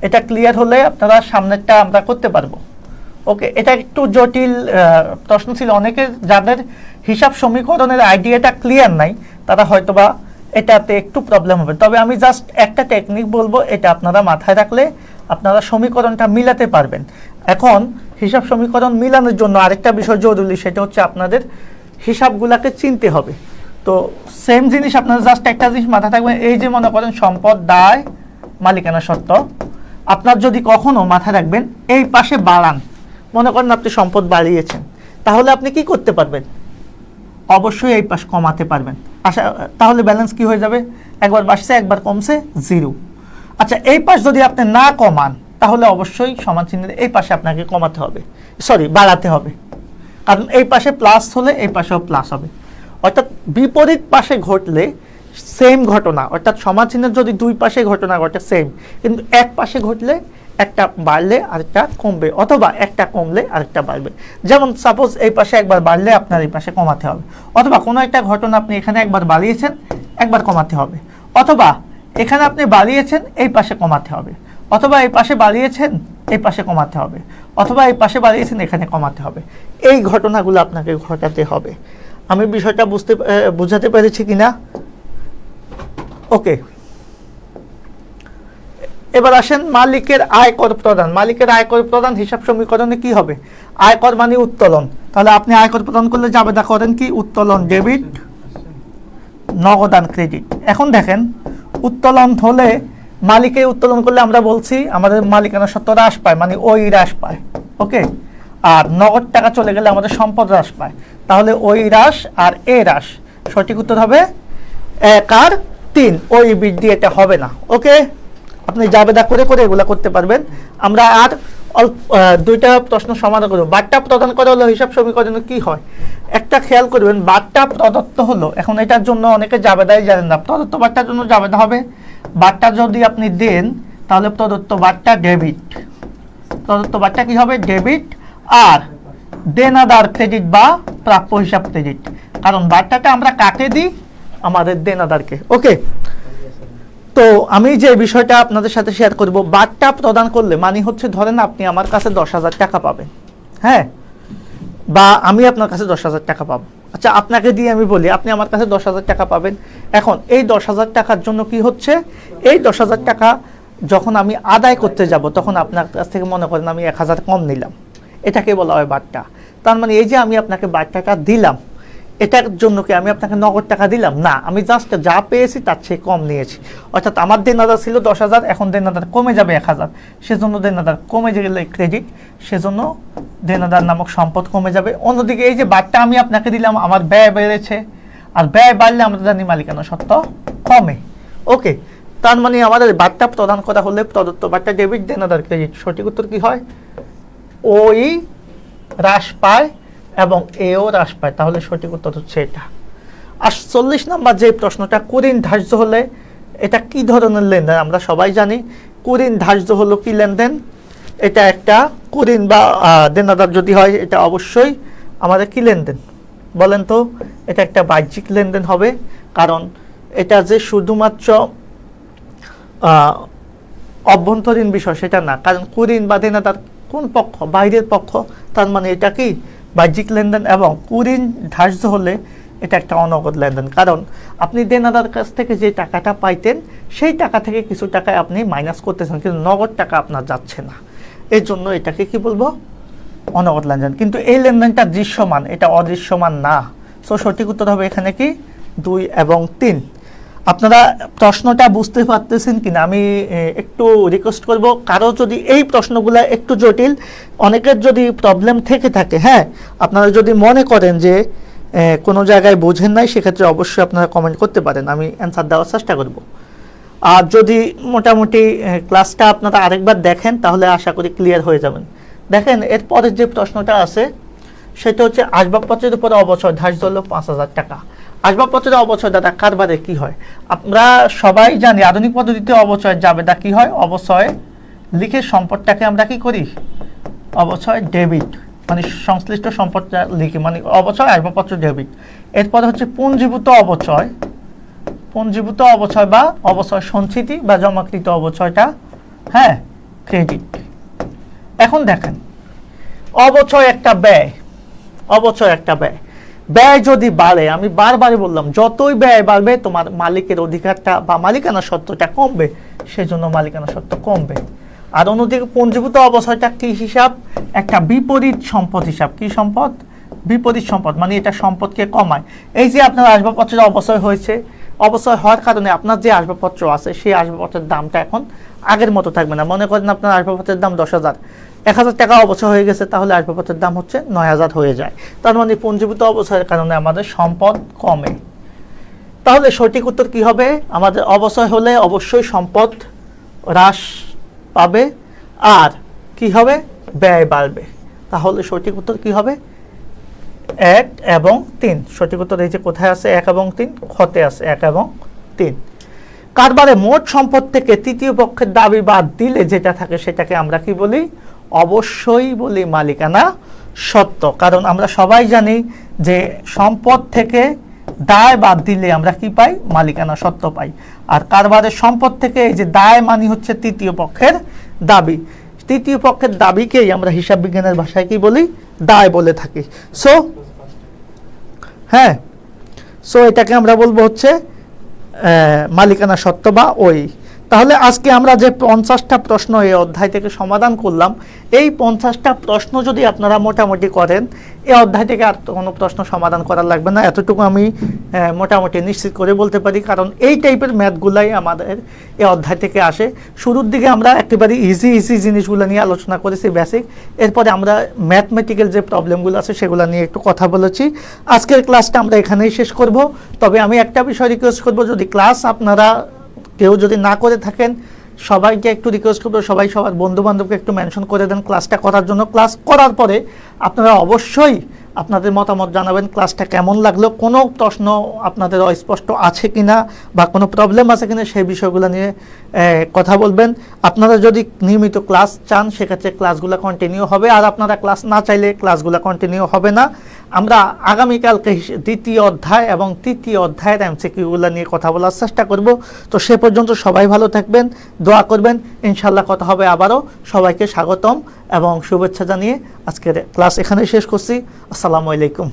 এটা ক্লিয়ার হলে আপনারা সামনেরটা আমরা করতে পারবো। ওকে, এটা একটু জটিল প্রশ্ন ছিল, অনেকে যাদের হিসাব সমীকরণের আইডিয়াটা ক্লিয়ার নাই, তারা হয়তোবা এটাতে একটু প্রবলেম হবে। তবে আমি জাস্ট একটা টেকনিক বলবো, এটা আপনারা মাথায় রাখলে আপনারা সমীকরণটা মিলাতে পারবেন। এখন হিসাব সমীকরণ মিলানোর জন্য আরেকটা বিষয় জরুরি, সেটা হচ্ছে আপনাদের হিসাবগুলাকে চিনতে হবে। তো সেম জিনিস আপনারা জাস্ট একটা জিনিস মাথায় থাকবেন, এই যে মনে করেন সম্পদ দায় মালিকানা সত্ত্ব, আপনার যদি কখনো মাথায় রাখবেন এই পাশে বাড়ান, মনে করেন আপনি সম্পদ বাড়িয়েছেন, তাহলে আপনি কি করতে পারবেন? অবশ্যই এই পাশ কমাতে পারবেন। আচ্ছা, তাহলে ব্যালেন্স কি হয়ে যাবে? একবার বাড়ছে একবার কমছে, 0। আচ্ছা, এই পাশ যদি আপনি না কমান তাহলে অবশ্যই সমান চিহ্নের এই পাশে আপনাকে কমাতে হবে, বাড়াতে হবে, কারণ এই পাশে প্লাস হলে এই পাশেও প্লাস হবে। অর্থাৎ বিপরীত পাশে ঘটলে সেম ঘটনা, অর্থাৎ সমান চিহ্নের যদি দুই পাশে ঘটনা ঘটে সেম, কিন্তু এক পাশে ঘটলে একটা বাড়লে আরেকটা কমবে, অথবা একটা কমলে আরেকটা বাড়বে। যেমন সাপোজ এই পাশে একবার বাড়লে আপনার এই পাশে কমাতে হবে, অথবা কোনো একটা ঘটনা আপনি এখানে একবার বাড়িয়েছেন একবার কমাতে হবে, অথবা এখানে আপনি বাড়িয়েছেন এই পাশে কমাতে হবে, অথবা এই পাশে বাড়িয়েছেন এই পাশে কমাতে হবে, অথবা এই পাশে বাড়িয়েছেন এখানে কমাতে হবে। এই ঘটনাগুলো আপনাকে ঘটাতে হবে। আমি বিষয়টা বুঝাতে পেরেছি কিনা? ওকে, এবার আসেন মালিকের আয়কর প্রদান। মালিকের আয়কর প্রদান হিসাব সমীকরণে কি হবে? আয়কর মানে উত্তোলন, তাহলে আপনি আয়কর প্রদান করলে জাবেদা করেন কি? উত্তোলন ডেবিট, নগদান ক্রেডিট। এখন দেখেন, উত্তোলন হলে মালিকে উত্তোলন করলে আমরা বলছি আমাদের মালিকানা সত্ত্ব হ্রাস পায়, মানে ওই হ্রাস পায়। ওকে, আর নগদ টাকা চলে গেলে আমাদের সম্পদ হ্রাস পায়, তাহলে ওই হ্রাস আর এ হ্রাস। সঠিক উত্তর হবে 1 আর 3। ওই বৃদ্ধি এটা হবে না। ওকে, আপনি জাবেদা করে করে এগুলা করতে পারবেন। আমরা আর দুইটা প্রশ্ন সমাধান করব। বার্তা প্রদান করা হলো হিসাব সমীকরণে কি হয়? একটা খেয়াল করবেন, বার্তা প্রদত্ত হলো, এখন এটার জন্য অনেকে জাবেদাই জানেন না। প্রদত্ত বার্তার জন্য জাবেদা হবে, বার্তা যদি আপনি দেন তাহলে প্রদত্ত বার্তা ডেবিট, প্রদত্ত বার্তা কি হবে? ডেবিট। আর দেনাদার ক্রেডিট বা প্রাপ্য হিসাব ক্রেডিট, কারণ বার্তাটা আমরা কাকে দিই? আমাদের দেনাদারকে। ওকে, তো আমি যে বিষয়টা আপনাদের সাথে শেয়ার করব, বার্তা প্রদান করলে মানে হচ্ছে ধরেন আপনি আমার কাছে 10,000 টাকা পাবেন, হ্যাঁ, বা আমি আপনার কাছে 10,000 টাকা পাবো। আচ্ছা, আপনাকে দিয়ে আমি বলি আপনি আমার কাছে 10,000 টাকা পাবেন। এখন এই 10,000 টাকার জন্য কি হচ্ছে? এই 10,000 টাকা যখন আমি আদায় করতে যাব তখন আপনার কাছ থেকে মনে করেন আমি 1,000 কম নিলাম, এটাকে বলা হয় বার্তা। তার মানে এই যে আমি আপনাকে বার্তাটা দিলাম, এটার জন্য কি আমি আপনাকে নগদ টাকা দিলাম? না, আমি জাস্ট যা পেয়েছি তার চেয়ে কম নিয়েছি। অর্থাৎ আমার দেনাদার ছিল 10,000, এখন দেনাদার কমে যাবে 1,000, সেজন্য দেনাদার কমে গেলে ক্রেডিট, সেজন্য দেনাদার নামক সম্পদ কমে যাবে। অন্যদিকে এই যে বার্তা আমি আপনাকে দিলাম, আমার ব্যয় বেড়েছে, আর ব্যয় বাড়লে আমরা জানি মালিকানা সত্ত্ব কমে। ওকে, তার মানে আমাদের বার্তা প্রদান করা হলে প্রদত্ত বার্তা ডেবিট, দেনাদার ক্রেডিট। সঠিক উত্তর কি হয়? ওই হ্রাস পায় এবং এও হ্রাস পায়, তাহলে সঠিক উত্তর হচ্ছে এটা। আর 40 নম্বর যে প্রশ্নটা, কুঋণ ধার্য হলে এটা কি ধরনের লেনদেন? আমরা সবাই জানি কুঋণ ধার্য হলো কি লেনদেন? এটা একটা কুঋণ বা দেনাদার যদি হয়, এটা অবশ্যই আমাদের কি লেনদেন বলেন তো? এটা একটা বাহ্যিক লেনদেন হবে, কারণ এটা যে শুধুমাত্র অভ্যন্তরীণ বিষয় সেটা না, কারণ কুঋণ বা দেনাদার কোন পক্ষ? বাইরের পক্ষ, তার মানে এটা কি বাহ্যিক লেনদেন। এবং কুঋণ ধার্য হলে এটা একটা অনগদ লেনদেন, কারণ আপনি দেনাদার কাছ থেকে যে টাকাটা পাইতেন সেই টাকা থেকে কিছু টাকা আপনি মাইনাস করতেছেন, কিন্তু নগদ টাকা আপনার যাচ্ছে না, এর জন্য এটাকে কি বলবো? অনগদ লেনদেন। কিন্তু এই লেনদেনটা দৃশ্যমান, এটা অদৃশ্যমান না। সো সঠিক উত্তর হবে এখানে কি 2 এবং 3। আপনারা প্রশ্নটা বুঝতে পারতেছেন কিনা আমি একটু রিকোয়েস্ট করব, কারো যদি এই প্রশ্নগুলো একটু জটিল, অনেকের যদি প্রবলেম থেকে থাকে, হ্যাঁ, আপনারা যদি মনে করেন যে কোনো জায়গায় বোঝেন নাই, সেক্ষেত্রে অবশ্যই আপনারা কমেন্ট করতে পারেন, আমি অ্যান্সার দেওয়ার চেষ্টা করব। আর যদি মোটামুটি ক্লাসটা আপনারা আরেকবার দেখেন তাহলে আশা করি ক্লিয়ার হয়ে যাবেন। দেখেন, এরপরের যে প্রশ্নটা আছে সেটা হচ্ছে আসবাবপত্রের উপর অবচয় ধার্য হলো 5,000 টাকা। আসবাবপত্রের অবচয় দাদা কারবারে কি হয়? আমরা সবাই জানি আধুনিক পদ্ধতিতে অবচয় জাবেদা কি হয়? অবচয় লিখে সম্পদটাকে আমরা কি করি? অবচয় ডেবিট, মানে সংশ্লিষ্ট সম্পদটা লিখি, মানে অবচয় আসবাবপত্র ডেবিট। এরপরে হচ্ছে পুঞ্জীভূত অবচয়, পুঞ্জীভূত অবচয় বা অবচয় সঞ্চিতি বা জমাকৃত অবচয়টা, হ্যাঁ, ক্রেডিট। এখন দেখেন, অবচয় একটা ব্যয়, অবচয় একটা ব্যয়। ব্যয় যদি বাড়ে, আমি বারবারই বললাম, যতই ব্যয় বাড়বে তোমার মালিকের অধিকারটা বা মালিকানা সত্ত্বটা কমবে, সেজন্য মালিকানা সত্ত্ব কমবে। আর অন্যদিকে পুঞ্জীভূত অবচয়টা কি হিসাব? একটা বিপরীত সম্পদ হিসাব। কি সম্পদ? বিপরীত সম্পদ, মানে এটা সম্পদকে কমায়। এই যে আপনার আসবাবপত্রের অবচয় হয়েছে, অবশ্যই হওয়ার কারণে আপনার যে আসবাবপত্র আছে সেই আসবাবপত্রের দামটা এখন আগের মতো থাকবে না। মনে করেন আপনার আসবাবপত্রের দাম 10,000, 1,000 টাকা অবচয় হয়ে গেছে, তাহলে আসবাবপত্রের দাম হচ্ছে 9,000 হয়ে যায়। তার মানে পুঞ্জীভূত অবচয়ের কারণে আমাদের সম্পদ কমে। তাহলে সঠিক উত্তর কি হবে? আমাদের অবচয় হলে অবশ্যই সম্পদ হ্রাস পাবে, আর কি হবে? ব্যয় বাড়বে। তাহলে সঠিক উত্তর কি হবে? 1 এবং 3। সঠিক উত্তর এই যে কোথায় আছে 1 এবং 3, খতে আছে 1 এবং 3। কারবারে মোট সম্পদ থেকে তৃতীয় পক্ষের দাবি বাদ দিলে যেটা থাকে সেটাকে আমরা কি বলি? অবশ্যই বলি মালিকানা সত্ত্ব। কারণ আমরা সবাই জানি যে সম্পদ থেকে দায় বাদ দিলে আমরা কি পাই? মালিকানা সত্ত্ব পাই। আর কারবারের সম্পদ থেকে এই যে দায় মানে হচ্ছে তৃতীয় পক্ষের দাবি। তৃতীয় পক্ষের দাবিকেই আমরা হিসাব বিজ্ঞানের ভাষায় কি বলি? দায় বলে থাকি। সো এটাকে আমরা বলবো হচ্ছে মালিকানা সত্ত্ব বা ওই। তাহলে আজকে আমরা যে 50টা প্রশ্ন এই অধ্যায় থেকে সমাধান করলাম, এই 50টা প্রশ্ন যদি আপনারা মোটামুটি করেন, এই অধ্যায় থেকে আর কোনো প্রশ্ন সমাধান করার লাগবে না, এতটুকু আমি মোটামুটি নিশ্চিত করে বলতে পারি। কারণ এই টাইপের ম্যাথগুলাই আমাদের এই অধ্যায় থেকে আসে। শুরুর দিকে আমরা একেবারে ইজি জিনিসগুলো নিয়ে আলোচনা করেছি, বেসিক। এরপরে আমরা ম্যাথমেটিক্যাল যে প্রবলেমগুলো আছে সেগুলো নিয়ে একটু কথা বলেছি। আজকের ক্লাসটা আমরা এখানেই শেষ করব। তবে আমি একটা বিষয় রিকোয়েস্ট করব, যদি ক্লাস আপনারা কেউ যদি না করে থাকেন, সবাইকে একটু রিকোয়েস্ট করবো, সবাই সবার বন্ধু বান্ধবকে একটু মেনশন করে দেন ক্লাসটা করার জন্য। ক্লাস করার পরে আপনারা অবশ্যই আপনাদের মতামত জানাবেন, ক্লাসটা কেমন লাগলো, কোনো প্রশ্ন আপনাদের অস্পষ্ট আছে কিনা বা কোনো প্রবলেম আছে কিনা সেই বিষয়গুলো নিয়ে কথা বলবেন। আপনারা যদি নিয়মিত ক্লাস চান সেক্ষেত্রে ক্লাসগুলো কন্টিনিউ হবে, আর আপনারা ক্লাস না চাইলে ক্লাসগুলো কন্টিনিউ হবে না। আমরা আগামীকালকে দ্বিতীয় অধ্যায় এবং তৃতীয় অধ্যায়ের এমসিকিউগুলো নিয়ে কথা বলার চেষ্টা করব। তো সে পর্যন্ত সবাই ভালো থাকবেন, দোয়া করবেন, ইনশাল্লাহ কথা হবে আবারও। সবাইকে স্বাগতম এবং শুভেচ্ছা জানিয়ে আজকের ক্লাস এখানেই শেষ করছি। আসসালামু আলাইকুম।